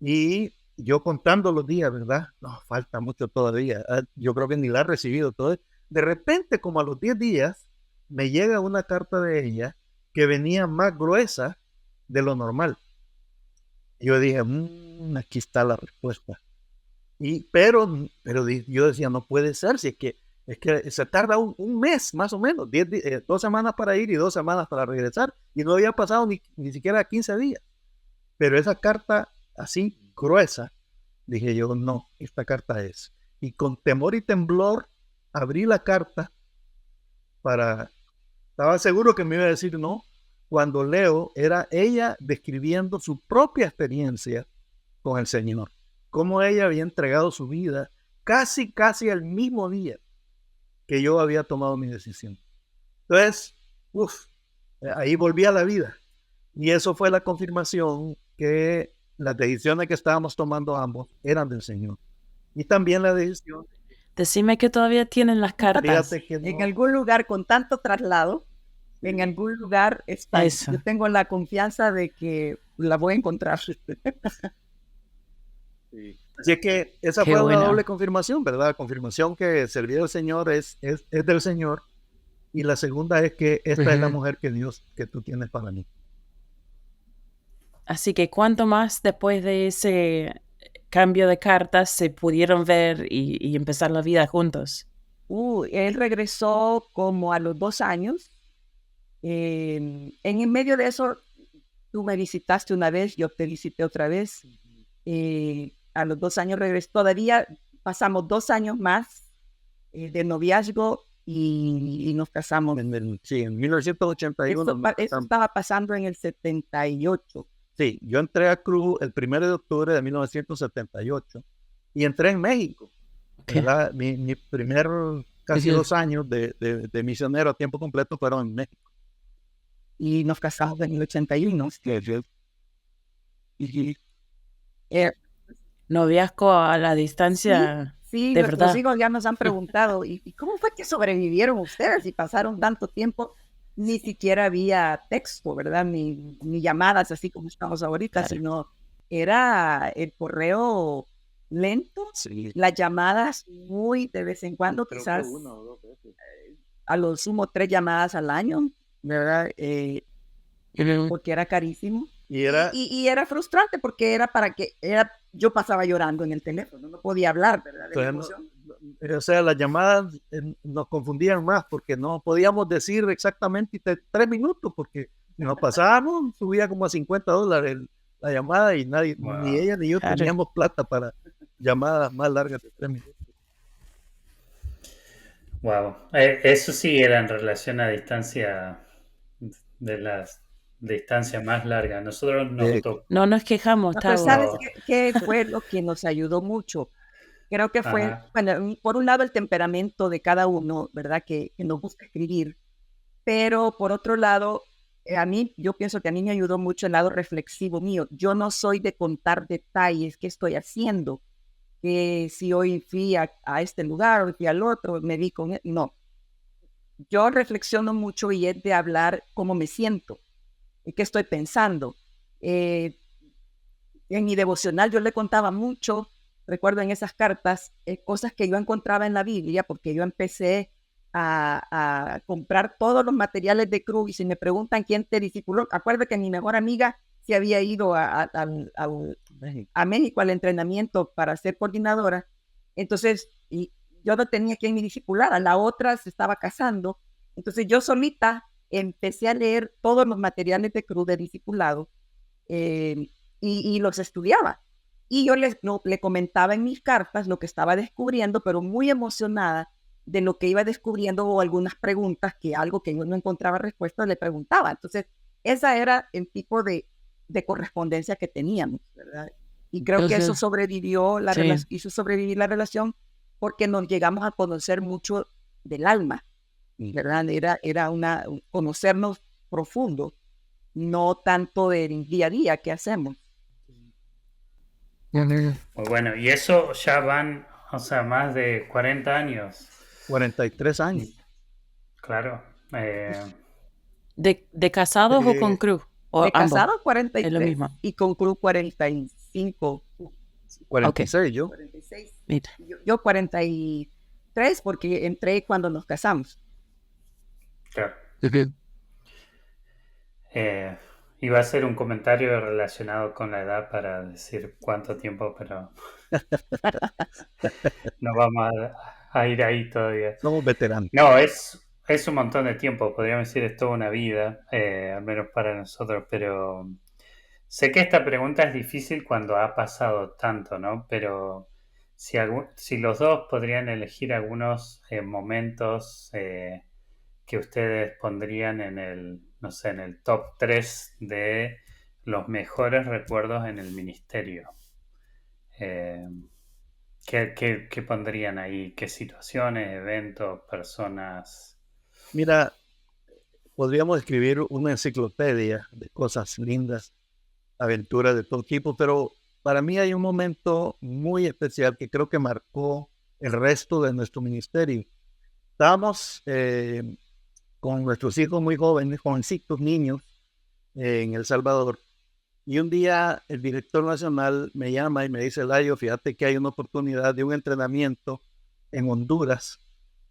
Y yo contando los días, ¿verdad? No, falta mucho todavía. Yo creo que ni la he recibido todo. De repente, como a los 10 días, me llega una carta de ella que venía más gruesa de lo normal. Yo dije, aquí está la respuesta. Pero yo decía, no puede ser, si es que se tarda un mes más o menos, 2 semanas para ir y 2 semanas para regresar, y no había pasado ni siquiera 15 días. Pero esa carta así gruesa, dije yo, no, esta carta es. Y con temor y temblor abrí la carta estaba seguro que me iba a decir no. Cuando leo, era ella describiendo su propia experiencia con el Señor, cómo ella había entregado su vida casi al mismo día que yo había tomado mi decisión. Entonces, ahí volví a la vida. Y eso fue la confirmación que las decisiones que estábamos tomando ambos eran del Señor. Y también la decisión, Decime que todavía tienen las cartas. fíjate que En no, algún lugar con tanto traslado, en algún lugar está. Eso. Yo tengo la confianza de que la voy a encontrar. así que esa Qué fue bueno. una doble confirmación, ¿verdad? Confirmación que servir al Señor es del Señor. Y la segunda es que esta es la mujer que tú tienes para mí. Así que cuánto más después de ese cambio de cartas se pudieron ver y empezar la vida juntos. Él regresó como a los 2 años. En el medio de eso, tú me visitaste una vez, yo te visité otra vez. A los 2 años regresó. Todavía pasamos 2 años más de noviazgo y nos casamos. En 1981. Eso estaba pasando en el 78. Sí, yo entré a Cruz el 1 de octubre de 1978 y entré en México. ¿Verdad? Mi primer casi 2 años de misionero a tiempo completo fueron en México. Y nos casamos en el 81. Noviazgo a la distancia. Sí, de nuestros verdad. hijos ya nos han preguntado, ¿y cómo fue que sobrevivieron ustedes y pasaron tanto tiempo? Ni siquiera había texto, ¿verdad? Ni llamadas así como estamos ahorita, Claro. sino era el correo lento, Sí. las llamadas muy de vez en cuando, Creo que quizás 1 o 2 veces. a lo sumo 3 llamadas al año, ¿verdad? Porque era carísimo. Y era, Y era frustrante porque yo pasaba llorando en el teléfono, no podía hablar, ¿verdad? De la entonces, emoción. o sea, las llamadas nos confundían más porque no podíamos decir exactamente 3 minutos porque si nos pasábamos, subía como a $50 la llamada y nadie, Wow. ni ella ni yo Claro. teníamos plata para llamadas más largas de 3 minutos. Wow. Eso sí era en relación a distancia, de las distancias más largas. Nosotros nos tocó. No nos quejamos, No, pero Tavo. ¿sabes qué fue lo que nos ayudó mucho? Creo que fue, Ajá. bueno, por un lado el temperamento de cada uno, ¿verdad? Que nos gusta escribir, pero por otro lado, yo pienso que a mí me ayudó mucho el lado reflexivo mío. Yo no soy de contar detalles, qué estoy haciendo, que si hoy fui a este lugar, hoy fui al otro, me vi con él. No, yo reflexiono mucho y es de hablar cómo me siento y qué estoy pensando. En mi devocional yo le contaba mucho, recuerdo en esas cartas, cosas que yo encontraba en la Biblia, porque yo empecé a comprar todos los materiales de Cruz y si me preguntan quién te discipuló, acuerdo que mi mejor amiga se había ido a México al entrenamiento para ser coordinadora, entonces y yo no tenía quien me discipulara, la otra se estaba casando, entonces yo solita empecé a leer todos los materiales de Cruz de discipulado y los estudiaba. Y yo le comentaba en mis cartas lo que estaba descubriendo, pero muy emocionada de lo que iba descubriendo o algunas preguntas algo que yo no encontraba respuesta, le preguntaba. Entonces, esa era el tipo de correspondencia que teníamos, ¿verdad? Y creo que eso sobrevivió, hizo sobrevivir la relación porque nos llegamos a conocer mucho del alma, ¿verdad? Era conocernos profundo, no tanto del día a día que hacemos. Muy bueno. Y eso ya van, o sea, más de 40 años. 43 años. Claro. ¿De casados o con Cruz? O De ambos. casado 43 Es lo mismo. y con Cruz 45. 46 yo. 46. Mira. Yo 43 porque entré cuando nos casamos. Claro. Iba a hacer un comentario relacionado con la edad para decir cuánto tiempo, pero no vamos a ir ahí todavía. Somos veteranos. No, es un montón de tiempo, podríamos decir es toda una vida, al menos para nosotros, pero sé que esta pregunta es difícil cuando ha pasado tanto, ¿no? Pero si los dos podrían elegir algunos momentos que ustedes pondrían en el, no sé, en el top 3 de los mejores recuerdos en el ministerio. ¿Qué pondrían ahí? ¿Qué situaciones, eventos, personas? Mira, podríamos escribir una enciclopedia de cosas lindas, aventuras de todo tipo, pero para mí hay un momento muy especial que creo que marcó el resto de nuestro ministerio. Estábamos con nuestros hijos muy jóvenes, jovencitos, niños, en El Salvador. Y un día el director nacional me llama y me dice, Layo, fíjate que hay una oportunidad de un entrenamiento en Honduras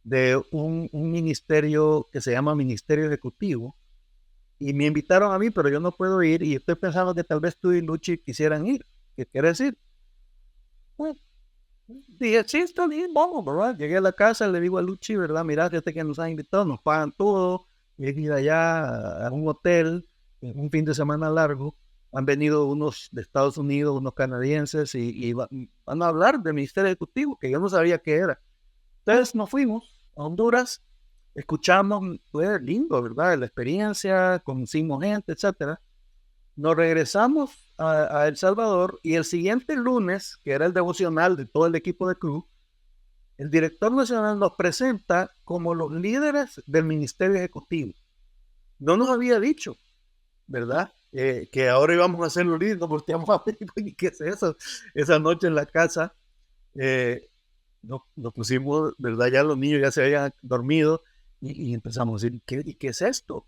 de un ministerio que se llama Ministerio Ejecutivo. Y me invitaron a mí, pero yo no puedo ir y estoy pensando que tal vez tú y Luchi quisieran ir. ¿Qué quieres decir? Pues, dije, sí, está bien, vamos, ¿verdad? Llegué a la casa, le digo a Luchi, ¿verdad? Mira, fíjate que nos han invitado, nos pagan todo, y ir allá a un hotel, en un fin de semana largo. Han venido unos de Estados Unidos, unos canadienses, y van a hablar del Ministerio Ejecutivo, que yo no sabía qué era. Entonces nos fuimos a Honduras, escuchamos, fue lindo, ¿verdad? La experiencia, conocimos gente, etcétera. Nos regresamos a El Salvador y el siguiente lunes, que era el devocional de todo el equipo de club, el director nacional nos presenta como los líderes del Ministerio Ejecutivo. No nos había dicho, ¿verdad? Que ahora íbamos a ser los líderes, nos volteamos a ver, ¿y qué es eso? Esa noche en la casa nos pusimos, ¿verdad? Ya los niños ya se habían dormido y empezamos a decir, ¿qué es esto?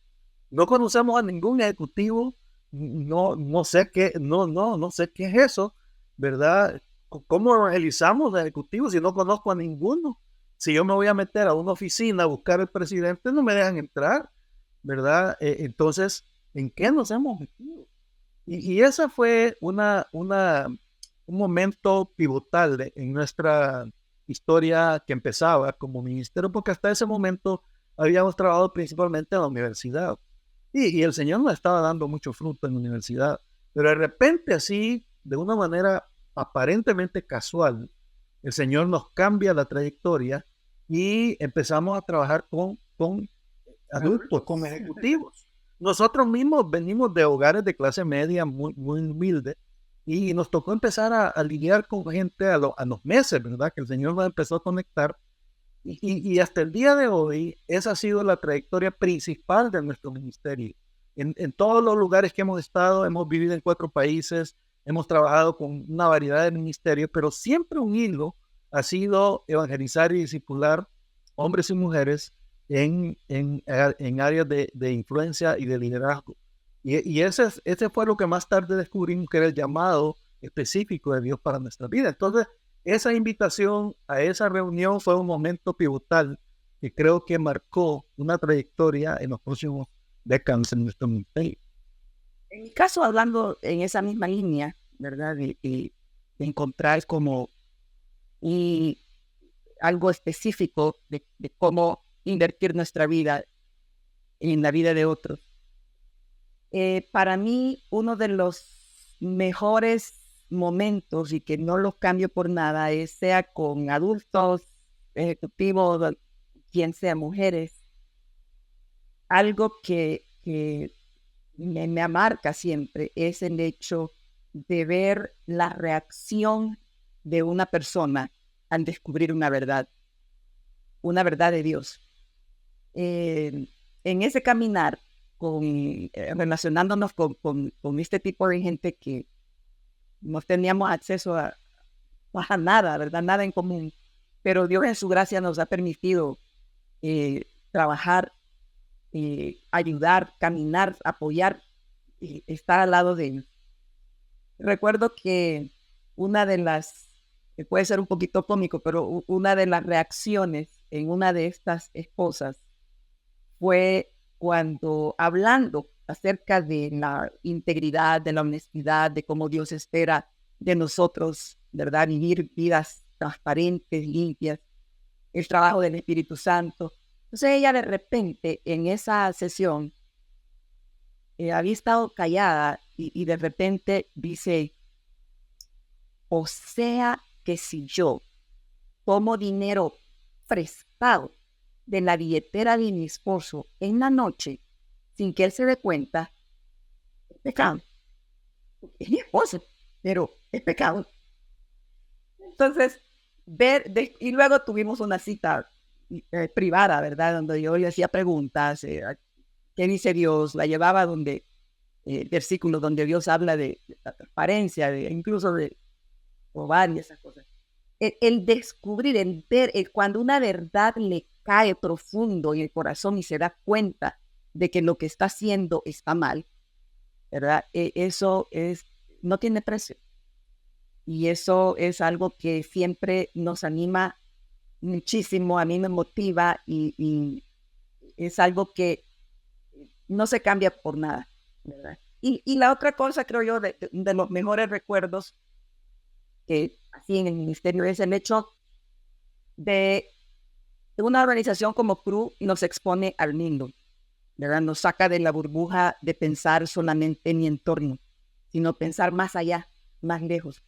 No conocemos a ningún ejecutivo, no sé no sé qué es eso, ¿verdad? ¿Cómo evangelizamos a ejecutivos si no conozco a ninguno? Si yo me voy a meter a una oficina a buscar al presidente, no me dejan entrar, ¿verdad? Entonces, ¿en qué nos hemos metido? Y esa fue un momento pivotal en nuestra historia que empezaba como ministerio, porque hasta ese momento habíamos trabajado principalmente en la universidad. Y el Señor nos estaba dando mucho fruto en la universidad, pero de repente así, de una manera aparentemente casual, el Señor nos cambia la trayectoria y empezamos a trabajar con adultos, con ejecutivos. Nosotros mismos venimos de hogares de clase media muy humildes y nos tocó empezar a lidiar con gente a los meses, ¿verdad? Que el Señor nos empezó a conectar y hasta el día de hoy, esa ha sido la trayectoria principal de nuestro ministerio. En todos los lugares que hemos estado, hemos vivido en 4 países, hemos trabajado con una variedad de ministerios, pero siempre un hilo ha sido evangelizar y discipular hombres y mujeres en áreas de influencia y de liderazgo. Y ese fue lo que más tarde descubrimos que era el llamado específico de Dios para nuestra vida. Entonces, esa invitación a esa reunión fue un momento pivotal que creo que marcó una trayectoria en los próximos décadas en nuestro ministerio. En mi caso, hablando en esa misma línea, ¿verdad? De encontrar como algo específico de cómo invertir nuestra vida en la vida de otros. Para mí, uno de los mejores momentos y que no los cambio por nada es sea con adultos, ejecutivos, quien sea, mujeres, algo que me marca siempre es el hecho de ver la reacción de una persona al descubrir una verdad de Dios. En ese caminar, relacionándonos con este tipo de gente que no teníamos acceso a nada, ¿verdad? Nada en común, pero Dios en su gracia nos ha permitido trabajar, ayudar, caminar, apoyar, estar al lado de ellos. Recuerdo que una de las, que puede ser un poquito cómico, pero una de las reacciones en una de estas esposas fue cuando, hablando acerca de la integridad, de la honestidad, de cómo Dios espera de nosotros, ¿verdad? Vivir vidas transparentes, limpias, el trabajo del Espíritu Santo. Entonces ella de repente en esa sesión había estado callada y de repente dice, o sea que si yo tomo dinero prestado de la billetera de mi esposo en la noche sin que él se dé cuenta, es pecado. Es mi esposo, pero es pecado. Entonces, y luego tuvimos una cita privada, ¿verdad? Donde yo le hacía preguntas, ¿qué dice Dios? La llevaba donde, versículos donde Dios habla de la transparencia, incluso de probar y esas cosas. El descubrir, el ver, cuando una verdad le cae profundo en el corazón y se da cuenta de que lo que está haciendo está mal, ¿verdad? Eso no tiene precio. Y eso es algo que siempre nos anima muchísimo, a mí me motiva y es algo que no se cambia por nada, ¿verdad? Y la otra cosa, creo yo, de los mejores recuerdos así en el ministerio es el hecho de una organización como CRU nos expone al mundo, ¿verdad? Nos saca de la burbuja de pensar solamente en mi entorno, sino pensar más allá, más lejos.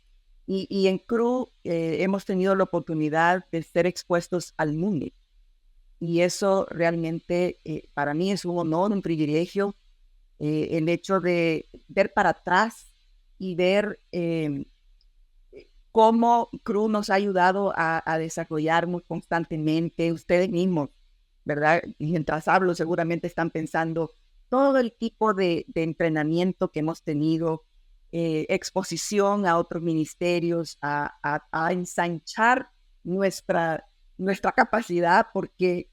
Y en CRU hemos tenido la oportunidad de ser expuestos al mundo. Y eso realmente para mí es un honor, un privilegio, el hecho de ver para atrás y ver cómo CRU nos ha ayudado a desarrollarnos constantemente. Ustedes mismos, ¿verdad? Y mientras hablo, seguramente están pensando todo el tipo de entrenamiento que hemos tenido, exposición a otros ministerios, a ensanchar nuestra capacidad, porque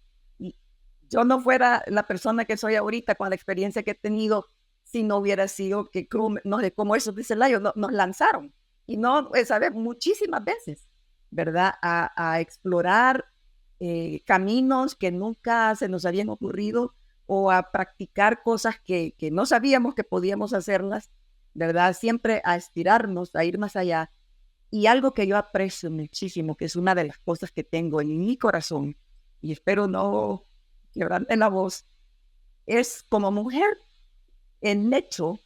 yo no fuera la persona que soy ahorita con la experiencia que he tenido si no hubiera sido que CRU, no sé, como esos de Celayo, nos lanzaron. Y no, ¿sabes? Muchísimas veces, ¿verdad? A explorar caminos que nunca se nos habían ocurrido o a practicar cosas que no sabíamos que podíamos hacerlas, ¿verdad? Siempre a estirarnos, a ir más allá. Y algo que yo aprecio muchísimo, que es una de las cosas que tengo en mi corazón, y espero no quebrarme la voz, es como mujer el hecho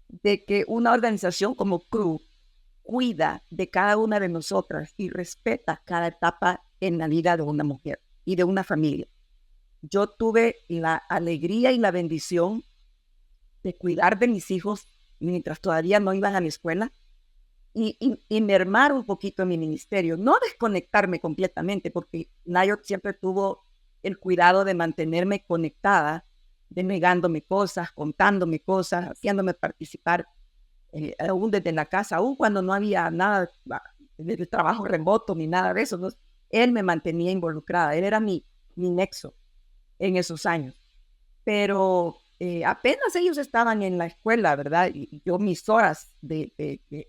de que una organización como CRU cuida de cada una de nosotras y respeta cada etapa en la vida de una mujer y de una familia. Yo tuve la alegría y la bendición de cuidar de mis hijos mientras todavía no iban a la escuela y mermar un poquito en mi ministerio, no desconectarme completamente, porque Nayo siempre tuvo el cuidado de mantenerme conectada, denegándome cosas, contándome cosas, haciéndome participar aún desde la casa, aún cuando no había nada de trabajo remoto ni nada de eso. ¿No? Él me mantenía involucrada, él era mi nexo en esos años. Pero apenas ellos estaban en la escuela, ¿verdad? Y yo mis horas de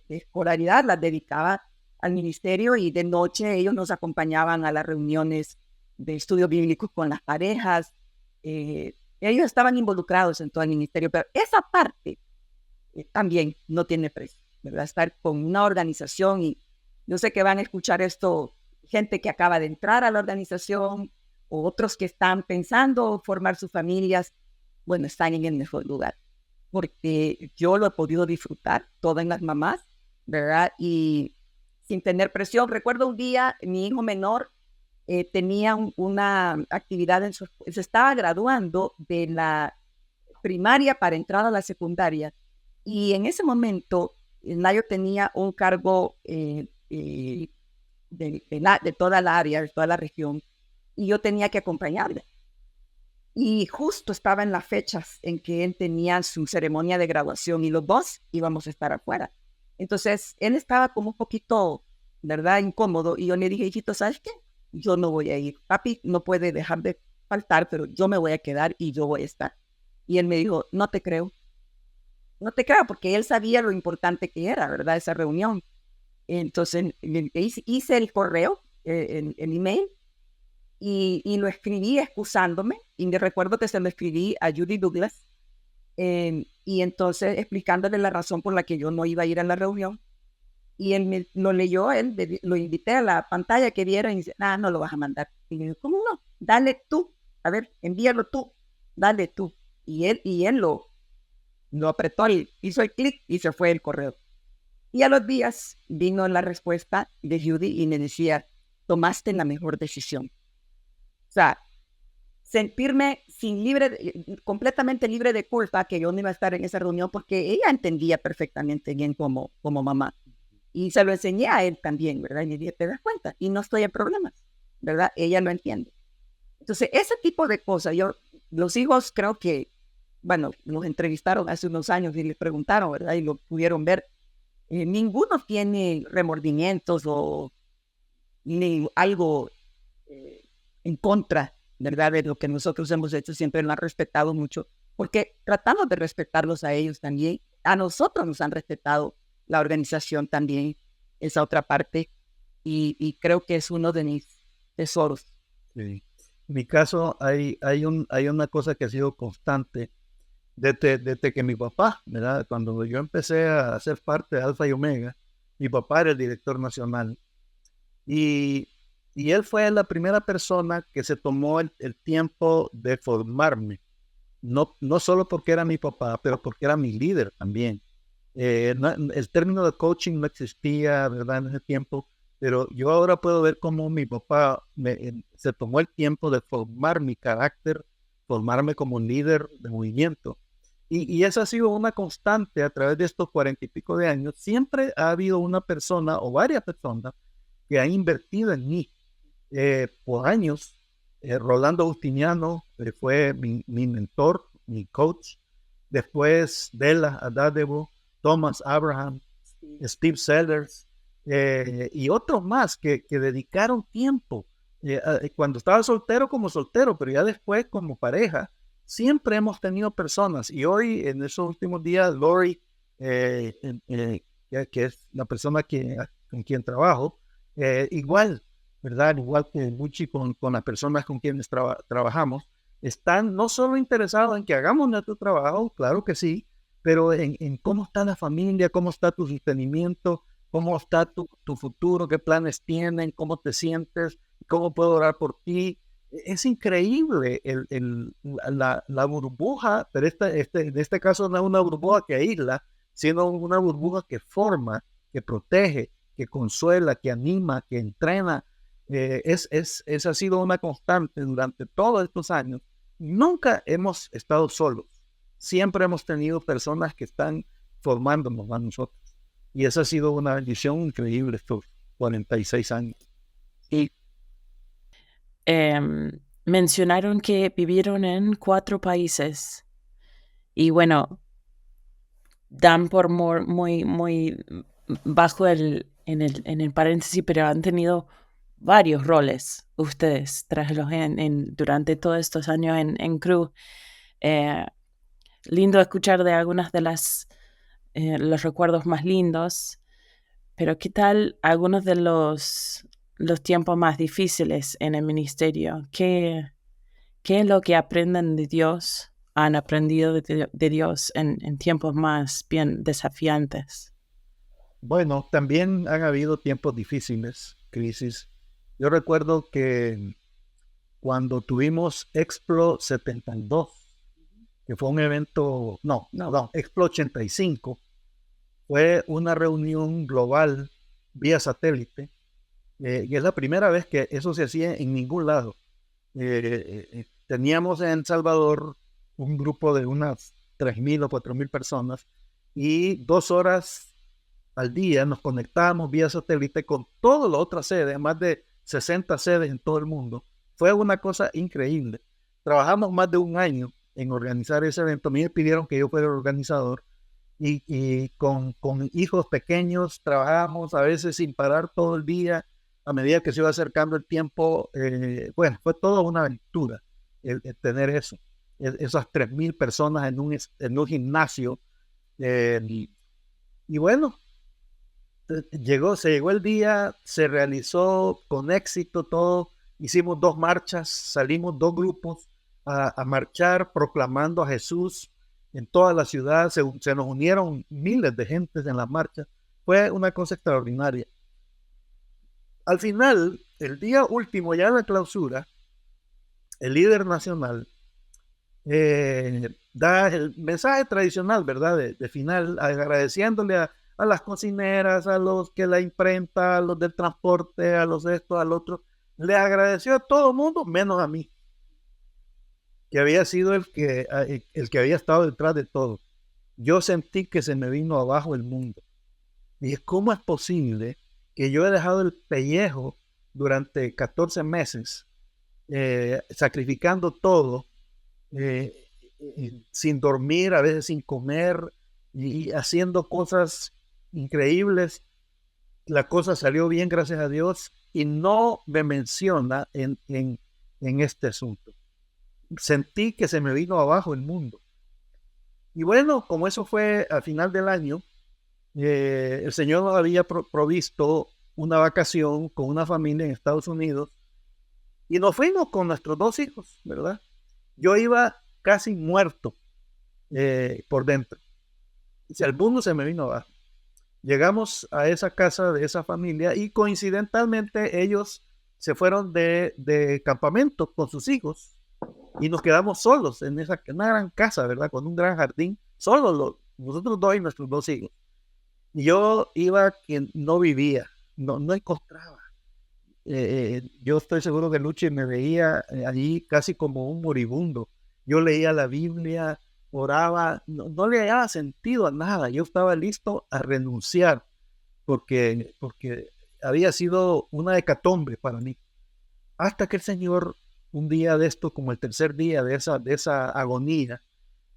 escolaridad las dedicaba al ministerio y de noche ellos nos acompañaban a las reuniones de estudios bíblicos con las parejas. Ellos estaban involucrados en todo el ministerio, pero esa parte también no tiene precio, ¿verdad? Estar con una organización, y yo sé que van a escuchar esto gente que acaba de entrar a la organización o otros que están pensando formar sus familias. Bueno, están en el mejor lugar, porque yo lo he podido disfrutar, todas las mamás, ¿verdad? Y sin tener presión. Recuerdo un día, mi hijo menor tenía una actividad, se estaba graduando de la primaria para entrar a la secundaria, y en ese momento Nayo tenía un cargo de toda la área, de toda la región, y yo tenía que acompañarle. Y justo estaba en las fechas en que él tenía su ceremonia de graduación y los dos íbamos a estar afuera. Entonces, él estaba como un poquito, ¿verdad?, incómodo. Y yo le dije, hijito, ¿sabes qué? Yo no voy a ir. Papi no puede dejar de faltar, pero yo me voy a quedar y yo voy a estar. Y él me dijo, no te creo. No te creo, porque él sabía lo importante que era, ¿verdad?, esa reunión. Entonces, hice el correo, el email, y lo escribí excusándome, y me recuerdo que se lo escribí a Judy Douglas, y entonces explicándole la razón por la que yo no iba a ir a la reunión, y él lo leyó, lo invité a la pantalla que viera, y dice, no lo vas a mandar. Y le digo, ¿cómo no? Dale tú, a ver, envíalo tú, dale tú. Y él lo apretó, hizo el clic y se fue el correo. Y a los días vino la respuesta de Judy y me decía, tomaste la mejor decisión. O sea, sentirme completamente libre de culpa que yo no iba a estar en esa reunión, porque ella entendía perfectamente bien como mamá. Y se lo enseñé a él también, ¿verdad? Y le dije, ¿te das cuenta? Y no estoy en problemas, ¿verdad? Ella lo entiende. Entonces, ese tipo de cosas, los hijos creo que, bueno, los entrevistaron hace unos años y les preguntaron, ¿verdad? Y lo pudieron ver. Ninguno tiene remordimientos o ni algo en contra, ¿verdad? De lo que nosotros hemos hecho, siempre lo han respetado mucho, porque tratamos de respetarlos a ellos también. A nosotros nos han respetado la organización también, esa otra parte, y creo que es uno de mis tesoros. Sí. En mi caso, hay una cosa que ha sido constante desde que mi papá, ¿verdad? Cuando yo empecé a ser parte de Alfa y Omega, mi papá era el director nacional y, y él fue la primera persona que se tomó el tiempo de formarme. No solo porque era mi papá, pero porque era mi líder también. El término de coaching no existía, ¿verdad? En ese tiempo, pero yo ahora puedo ver cómo mi papá se tomó el tiempo de formar mi carácter, formarme como líder de movimiento. Y esa ha sido una constante a través de estos 40 y pico de años. Siempre ha habido una persona o varias personas que han invertido en mí por años. Rolando Justiniano fue mi mentor, mi coach. Después Della Adadebo, Thomas Abraham, Steve Sellers y otros más que dedicaron tiempo. Cuando estaba soltero como soltero, pero ya después como pareja, siempre hemos tenido personas. Y hoy, en esos últimos días, Lori, que es la persona con quien trabajo, igual, ¿verdad? Igual que Gucci con las personas con quienes trabajamos, están no solo interesados en que hagamos nuestro trabajo, claro que sí, pero en cómo está la familia, cómo está tu sostenimiento, cómo está tu futuro, qué planes tienen, cómo te sientes, cómo puedo orar por ti. Es increíble la burbuja, pero en este caso no es una burbuja que aísla, sino una burbuja que forma, que protege, que consuela, que anima, que entrena. Esa ha sido una constante durante todos estos años. Nunca hemos estado solos. Siempre hemos tenido personas que están formándonos a nosotros. Y esa ha sido una bendición increíble estos 46 años. Y Mencionaron que vivieron en 4 países. Y bueno, dan por muy bajo en el paréntesis, pero han tenido varios roles ustedes durante todos estos años en Cru. Lindo escuchar de algunas de los recuerdos más lindos, pero ¿qué tal algunos de los tiempos más difíciles en el ministerio? ¿Qué es lo que aprenden de Dios, han aprendido de Dios en tiempos más bien desafiantes? Bueno, también han habido tiempos difíciles, crisis. Yo recuerdo que cuando tuvimos Explo 72, que fue un evento, no, Explo 85, fue una reunión global vía satélite, y es la primera vez que eso se hacía en ningún lado. Teníamos en Salvador un grupo de unas 3,000 o 4,000 personas y 2 horas al día nos conectábamos vía satélite con todas las otras sedes, más de 60 sedes en todo el mundo. Fue una cosa increíble. Trabajamos más de un año en organizar ese evento. A mí me pidieron que yo fuera el organizador y con hijos pequeños trabajábamos a veces sin parar todo el día. A medida que se iba acercando el tiempo, bueno, fue toda una aventura el tener eso. Esas 3,000 personas en un gimnasio. Y bueno, se llegó el día, se realizó con éxito todo. Hicimos 2 marchas, salimos 2 grupos a marchar proclamando a Jesús en toda la ciudad. Se nos unieron miles de gentes en la marcha. Fue una cosa extraordinaria. Al final, el día último, ya en la clausura, el líder nacional da el mensaje tradicional, ¿verdad? De final, agradeciéndole a las cocineras, a los que la imprenta, a los del transporte, a los de esto, al otro. Le agradeció a todo el mundo, menos a mí, que había sido el que había estado detrás de todo. Yo sentí que se me vino abajo el mundo. Y ¿cómo es posible que yo he dejado el pellejo durante 14 meses, sacrificando todo, eh, sin dormir, a veces sin comer y haciendo cosas increíbles? La cosa salió bien, gracias a Dios, y no me menciona en este asunto. Sentí que se me vino abajo el mundo. Y bueno, como eso fue al final del año, el Señor nos había provisto una vacación con una familia en Estados Unidos y nos fuimos con nuestros 2 hijos, ¿verdad? Yo iba casi muerto, por dentro. Si el mundo se me vino abajo. Llegamos a esa casa de esa familia y coincidentalmente ellos se fueron de campamento con sus hijos y nos quedamos solos en una gran casa, ¿verdad? Con un gran jardín, solos nosotros 2 y nuestros 2 hijos. Y yo iba que no vivía, no encontraba. Yo estoy seguro que Luchi me veía allí casi como un moribundo. Yo leía la Biblia, oraba, no le daba sentido a nada. Yo estaba listo a renunciar porque había sido una hecatombe para mí. Hasta que el Señor, un día de esto, como el tercer día de esa agonía,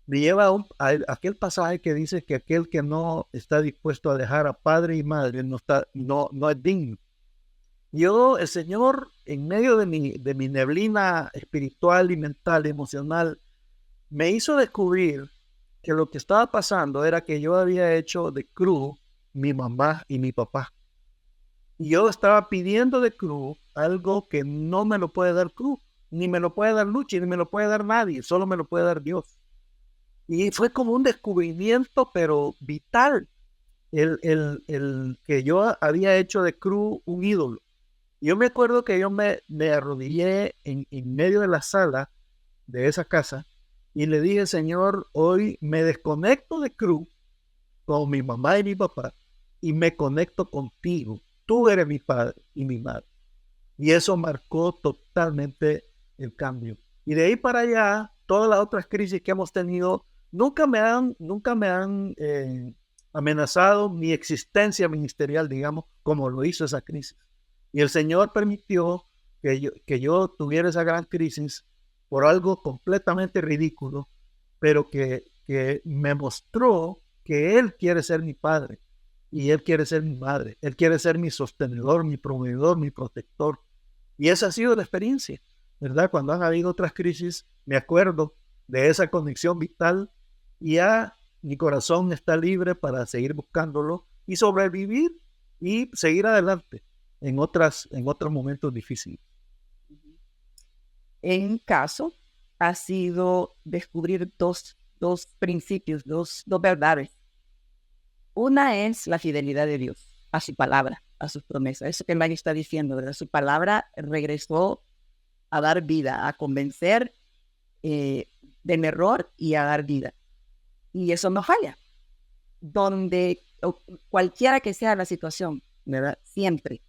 me lleva a aquel pasaje que dice que aquel que no está dispuesto a dejar a padre y madre no es digno. El Señor, en medio de mi neblina espiritual y mental, emocional, me hizo descubrir que lo que estaba pasando era que yo había hecho de cruz mi mamá y mi papá. Y yo estaba pidiendo de cruz algo que no me lo puede dar cruz, ni me lo puede dar Luchi, ni me lo puede dar nadie, solo me lo puede dar Dios. Y fue como un descubrimiento, pero vital, el que yo había hecho de cruz un ídolo. Yo me acuerdo que yo me arrodillé en medio de la sala de esa casa y le dije: Señor, hoy me desconecto de cruz con mi mamá y mi papá y me conecto contigo. Tú eres mi padre y mi madre. Y eso marcó totalmente el cambio. Y de ahí para allá, todas las otras crisis que hemos tenido nunca me han amenazado mi existencia ministerial, digamos, como lo hizo esa crisis. Y el Señor permitió que yo tuviera esa gran crisis por algo completamente ridículo, pero que me mostró que Él quiere ser mi padre y Él quiere ser mi madre. Él quiere ser mi sostenedor, mi proveedor, mi protector. Y esa ha sido la experiencia, ¿verdad? Cuando han habido otras crisis, me acuerdo de esa conexión vital y ya mi corazón está libre para seguir buscándolo y sobrevivir y seguir adelante en otros momentos difíciles. En mi caso, ha sido descubrir dos principios, dos verdades. Una es la fidelidad de Dios a su palabra, a sus promesas. Eso que Mario está diciendo, ¿verdad? Su palabra regresó a dar vida, a convencer del error y a dar vida. Y eso no falla. Cualquiera que sea la situación, ¿verdad? Siempre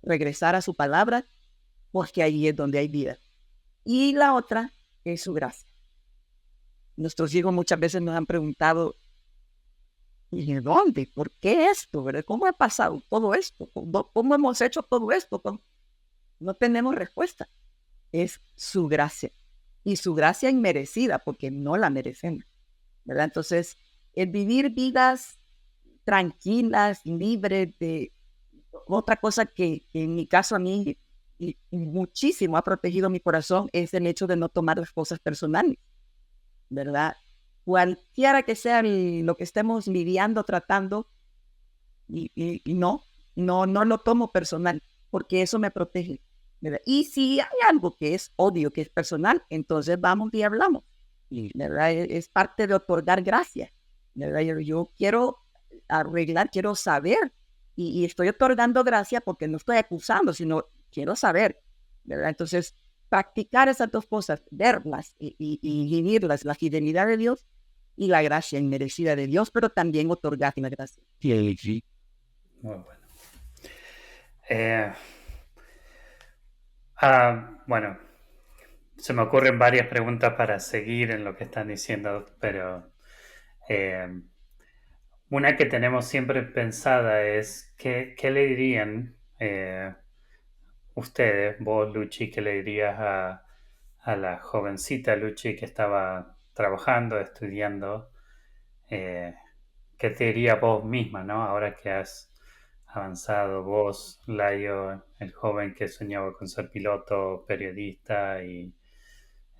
regresar a su palabra, porque allí es donde hay vida. Y la otra es su gracia. Nuestros hijos muchas veces nos han preguntado: ¿y de dónde? ¿Por qué esto? ¿Verdad? ¿Cómo ha pasado todo esto? ¿Cómo hemos hecho todo esto? No tenemos respuesta. Es su gracia. Y su gracia inmerecida, porque no la merecemos, ¿verdad? Entonces, el vivir vidas tranquilas, libres de otra cosa que en mi caso a mí y muchísimo ha protegido mi corazón es el hecho de no tomar las cosas personales, ¿verdad? Cualquiera que sea lo que estemos lidiando, tratando, y no lo tomo personal, porque eso me protege, ¿verdad? Y si hay algo que es odio, que es personal, entonces vamos y hablamos, ¿verdad? Es parte de otorgar gracia, ¿verdad? Yo quiero arreglar, quiero saber, y estoy otorgando gracia porque no estoy acusando, sino quiero saber, ¿verdad? Entonces, practicar esas dos cosas, verlas y vivirlas, la fidelidad de Dios y la gracia inmerecida de Dios, pero también otorgar la gracia. Muy bueno. Bueno, se me ocurren varias preguntas para seguir en lo que están diciendo, pero Una que tenemos siempre pensada es, ¿qué le dirían ustedes, vos, Luchi, qué le dirías a la jovencita Luchi que estaba trabajando, estudiando? Eh, ¿Qué te diría vos misma, ¿no? Ahora que has avanzado, vos, Layo, el joven que soñaba con ser piloto, periodista, y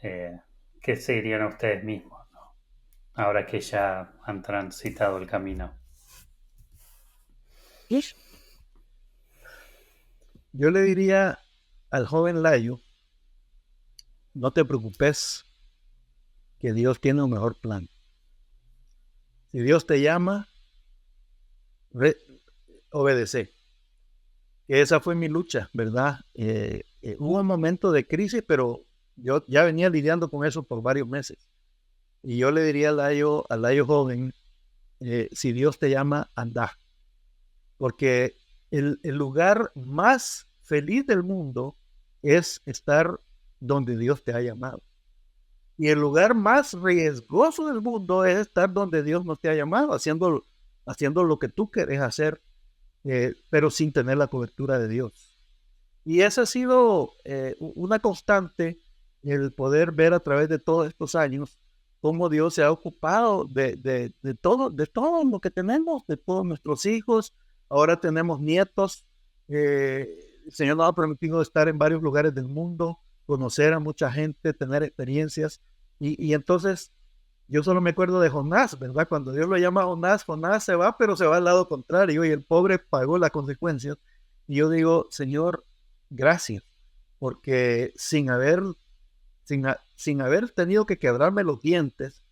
eh, ¿qué se dirían a ustedes mismos, ¿no? Ahora que ya han transitado el camino. ¿Sí? Yo le diría al joven Layo, no te preocupes, que Dios tiene un mejor plan. Si Dios te llama, obedece. Esa fue mi lucha, ¿verdad? Hubo un momento de crisis, pero yo ya venía lidiando con eso por varios meses. Y yo le diría al Layo joven, si Dios te llama, anda. Porque el lugar más feliz del mundo es estar donde Dios te ha llamado. Y el lugar más riesgoso del mundo es estar donde Dios no te ha llamado, haciendo lo que tú quieres hacer, pero sin tener la cobertura de Dios. Y esa ha sido una constante, el poder ver a través de todos estos años cómo Dios se ha ocupado de todo lo que tenemos, de todos nuestros hijos. Ahora tenemos nietos. El Señor nos ha permitido estar en varios lugares del mundo, conocer a mucha gente, tener experiencias. Y entonces yo solo me acuerdo de Jonás, ¿verdad? Cuando Dios lo llama a Jonás, Jonás se va, pero se va al lado contrario y el pobre pagó las consecuencias. Y yo digo, Señor, gracias, porque sin haber tenido que quebrarme los dientes,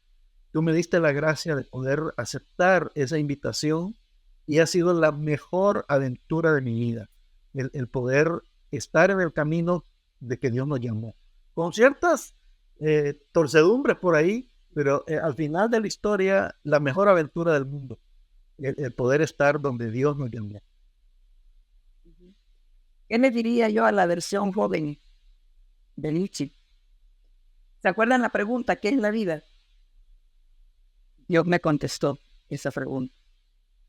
tú me diste la gracia de poder aceptar esa invitación y ha sido la mejor aventura de mi vida, el poder estar en el camino de que Dios nos llamó. Con ciertas torcedumbres por ahí, pero al final de la historia, la mejor aventura del mundo, el poder estar donde Dios nos llamó. ¿Qué le diría yo a la versión joven de Nietzsche? ¿Se acuerdan la pregunta, qué es la vida? Dios me contestó esa pregunta,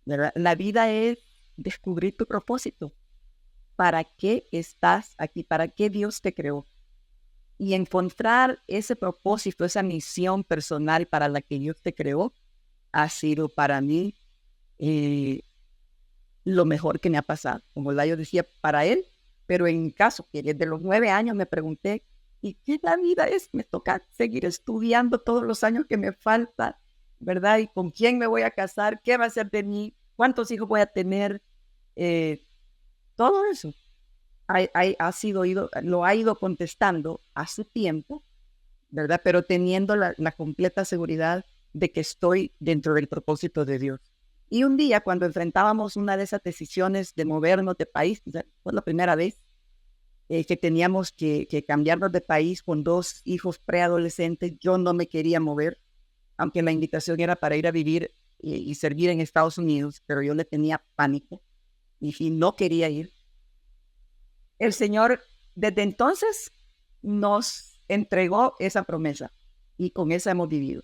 ¿verdad? La vida es descubrir tu propósito. ¿Para qué estás aquí? ¿Para qué Dios te creó? Y encontrar ese propósito, esa misión personal para la que Dios te creó, ha sido para mí lo mejor que me ha pasado. Como Layo decía, para él, pero en mi caso, que desde los 9 años me pregunté, ¿y qué la vida es? Me toca seguir estudiando todos los años que me falta, ¿verdad? ¿Y con quién me voy a casar? ¿Qué va a ser de mí? ¿Cuántos hijos voy a tener? Todo eso lo ha ido contestando a su tiempo, ¿verdad? Pero teniendo la completa seguridad de que estoy dentro del propósito de Dios. Y un día, cuando enfrentábamos una de esas decisiones de movernos de país, fue la primera vez que teníamos que cambiarnos de país con 2 hijos preadolescentes, yo no me quería mover, aunque la invitación era para ir a vivir y servir en Estados Unidos, pero yo le tenía pánico y no quería ir. El Señor desde entonces nos entregó esa promesa y con esa hemos vivido.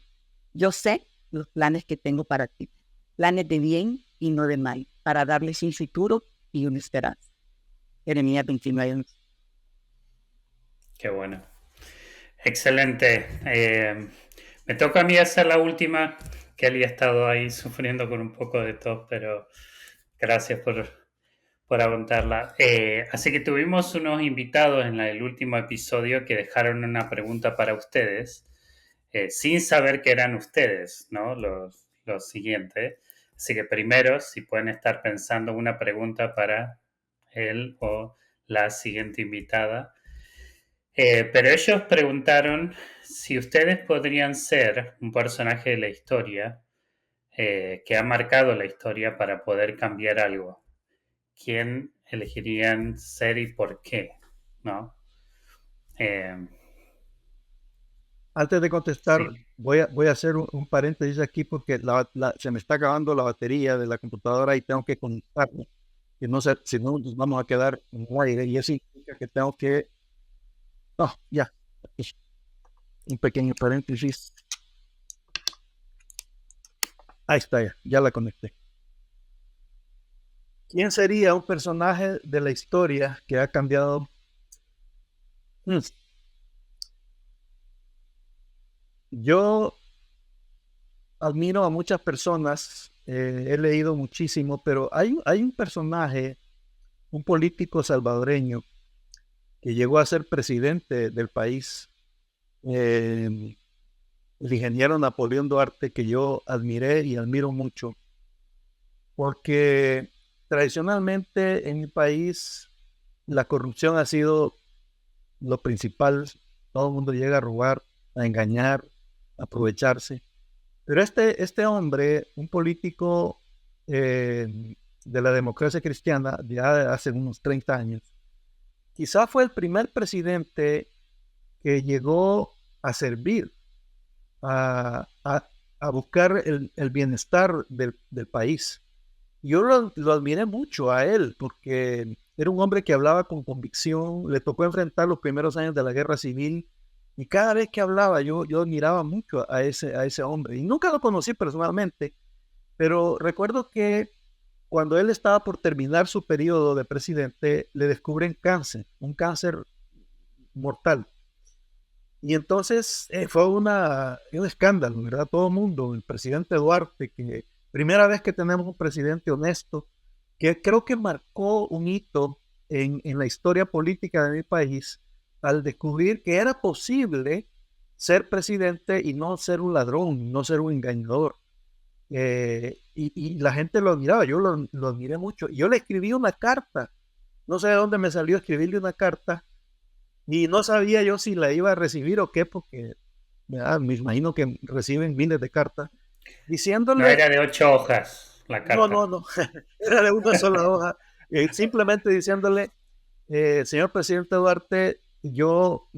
Yo sé los planes que tengo para ti, planes de bien y no de mal, para darles un futuro y una esperanza. Jeremías 29. Qué bueno. Excelente. Me toca a mí hacer la última. Kelly ha estado ahí sufriendo con un poco de tos, pero gracias por aguantarla. Así que tuvimos unos invitados en el último episodio que dejaron una pregunta para ustedes, sin saber que eran ustedes, ¿no? Los siguientes. Así que primero, si pueden estar pensando una pregunta para él o la siguiente invitada. Pero ellos preguntaron si ustedes podrían ser un personaje de la historia que ha marcado la historia para poder cambiar algo. ¿Quién elegirían ser y por qué? ¿No? Antes de contestar, Sí. voy a hacer un paréntesis aquí porque se me está acabando la batería de la computadora y tengo que conectarme. Y no sé, si no, nos vamos a quedar en el aire. Y eso significa que tengo que... No, ya. Un pequeño paréntesis. Ahí está, ya la conecté. ¿Quién sería un personaje de la historia que ha cambiado? Hmm, Yo admiro a muchas personas, he leído muchísimo, pero hay un personaje, un político salvadoreño que llegó a ser presidente del país, el ingeniero Napoleón Duarte, que yo admiré y admiro mucho, porque tradicionalmente en mi país la corrupción ha sido lo principal. Todo el mundo llega a robar, a engañar, a aprovecharse. Pero este hombre, un político de la democracia cristiana, ya hace unos 30 años, quizá fue el primer presidente que llegó a servir, a, a- a buscar el bienestar del país. Yo lo admiré mucho a él porque era un hombre que hablaba con convicción, le tocó enfrentar los primeros años de la guerra civil y cada vez que hablaba yo admiraba mucho a ese hombre. Y nunca lo conocí personalmente, pero recuerdo que cuando él estaba por terminar su periodo de presidente, le descubren cáncer, un cáncer mortal. Y entonces fue un escándalo, ¿verdad? Todo el mundo, el presidente Duarte, que primera vez que tenemos un presidente honesto, que creo que marcó un hito en la historia política de mi país al descubrir que era posible ser presidente y no ser un ladrón, no ser un engañador. Y la gente lo admiraba, yo lo admiré mucho. Yo le escribí una carta, no sé de dónde me salió escribirle una carta y no sabía yo si la iba a recibir o qué, porque me imagino que reciben miles de cartas, No diciéndole, era de 8 hojas la no, no, carta. no, era de una sola hoja, simplemente diciéndole, señor presidente Duarte, yo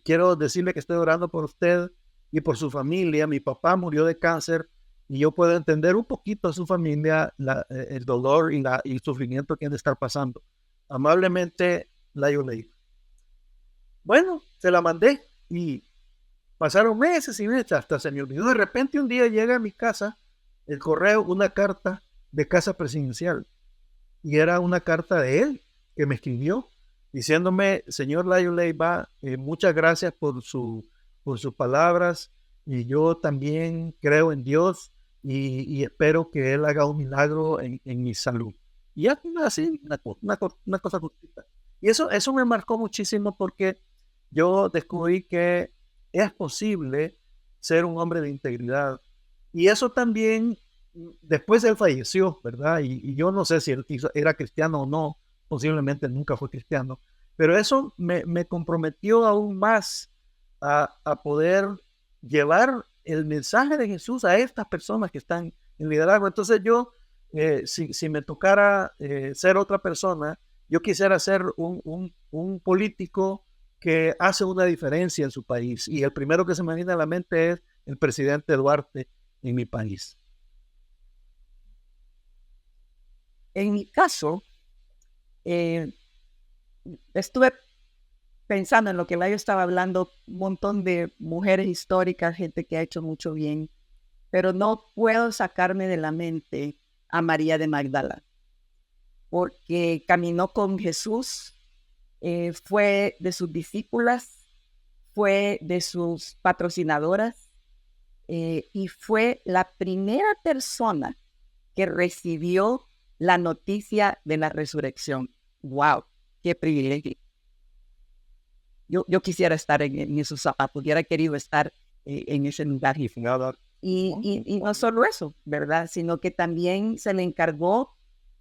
quiero decirle que estoy orando por usted y por su familia. Mi papá murió de cáncer y yo puedo entender un poquito a su familia el dolor y el sufrimiento que han de estar pasando. Amablemente, la yo leí. Bueno, se la mandé y pasaron meses y meses, hasta se me olvidó. De repente un día llega a mi casa el correo, una carta de casa presidencial. Y era una carta de él que me escribió diciéndome, señor Layo Leiva, muchas gracias por sus palabras y yo también creo en Dios y espero que Él haga un milagro en mi salud. Y así, una cosa cortita. Y eso me marcó muchísimo porque yo descubrí que es posible ser un hombre de integridad. Y eso también, después él falleció, ¿verdad? Y yo no sé si él era cristiano o no, posiblemente nunca fue cristiano, pero eso me comprometió aún más a poder llevar el mensaje de Jesús a estas personas que están en liderazgo. Entonces yo, si me tocara ser otra persona, yo quisiera ser un político que hace una diferencia en su país. Y el primero que se me viene a la mente es el presidente Duarte en mi país. En mi caso, eh, estuve pensando en lo que Layo estaba hablando, un montón de mujeres históricas, gente que ha hecho mucho bien, pero no puedo sacarme de la mente a María de Magdala, porque caminó con Jesús, fue de sus discípulas, fue de sus patrocinadoras y fue la primera persona que recibió la noticia de la resurrección. ¡Wow! ¡Qué privilegio! Yo quisiera estar en esos zapatos, hubiera querido estar en ese lugar. Y no solo eso, ¿verdad? Sino que también se le encargó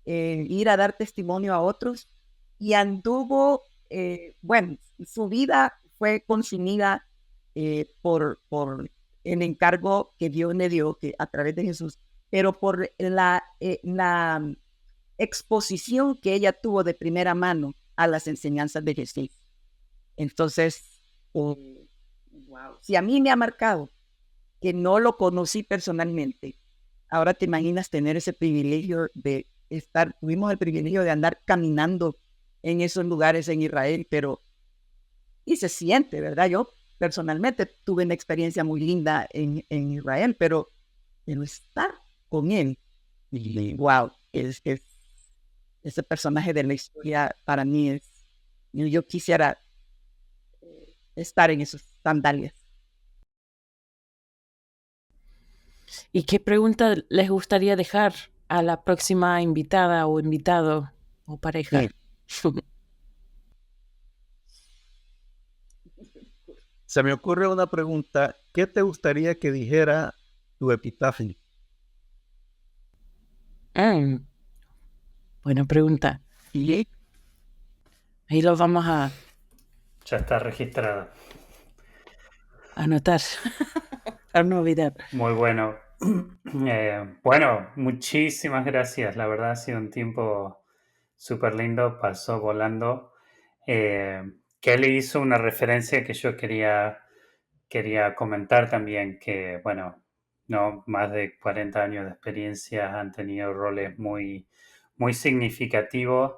ir a dar testimonio a otros y anduvo, bueno, su vida fue consumida por el encargo que Dios le dio que, a través de Jesús, pero por la exposición que ella tuvo de primera mano a las enseñanzas de Jesús. Entonces, wow. Si a mí me ha marcado que no lo conocí personalmente, ahora te imaginas tener ese privilegio de estar, tuvimos el privilegio de andar caminando en esos lugares en Israel, y se siente, ¿verdad? Yo personalmente tuve una experiencia muy linda en Israel, pero estar con él, wow, es ese personaje de la historia para mí es, yo quisiera estar en esos sandalias. ¿Y qué pregunta les gustaría dejar a la próxima invitada o invitado o pareja? Se me ocurre una pregunta. ¿Qué te gustaría que dijera tu epitafio? Buena pregunta. ¿Y Ahí lo vamos a Ya está registrada. anotar para no olvidar. Muy bueno. Bueno, muchísimas gracias. La verdad ha sido un tiempo súper lindo, pasó volando. Kelly hizo una referencia que yo quería comentar también, que bueno, no más de 40 años de experiencia han tenido roles muy, muy significativos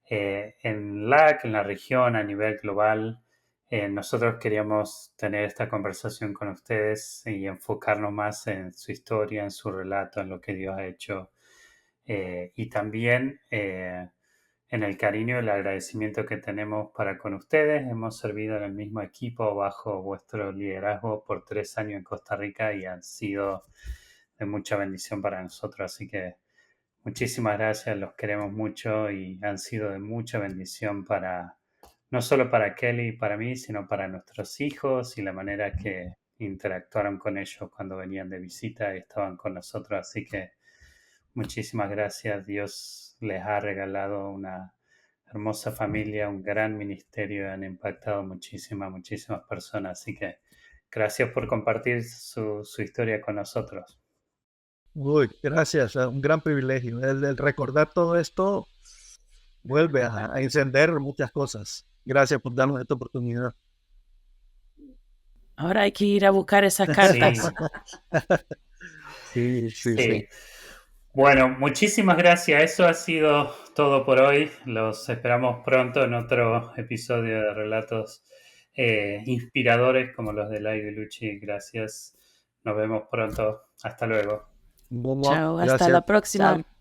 en LAC, en la región, a nivel global. Nosotros queríamos tener esta conversación con ustedes y enfocarnos más en su historia, en su relato, en lo que Dios ha hecho y también en el cariño y el agradecimiento que tenemos para con ustedes. Hemos servido en el mismo equipo bajo vuestro liderazgo por 3 años en Costa Rica y han sido de mucha bendición para nosotros. Así que muchísimas gracias, los queremos mucho y han sido de mucha bendición para, no solo para Kelly y para mí, sino para nuestros hijos y la manera que interactuaron con ellos cuando venían de visita y estaban con nosotros. Así que muchísimas gracias. Dios les ha regalado una hermosa familia, un gran ministerio. Han impactado muchísimas personas. Así que gracias por compartir su historia con nosotros. Uy, gracias, un gran privilegio. El recordar todo esto vuelve a encender muchas cosas. Gracias por darnos esta oportunidad. Ahora hay que ir a buscar esas cartas. Sí. Bueno, muchísimas gracias. Eso ha sido todo por hoy. Los esperamos pronto en otro episodio de relatos inspiradores como los de Lai y Luchi. Gracias. Nos vemos pronto. Hasta luego. Bueno, Chao, hasta gracias. la próxima. Chao.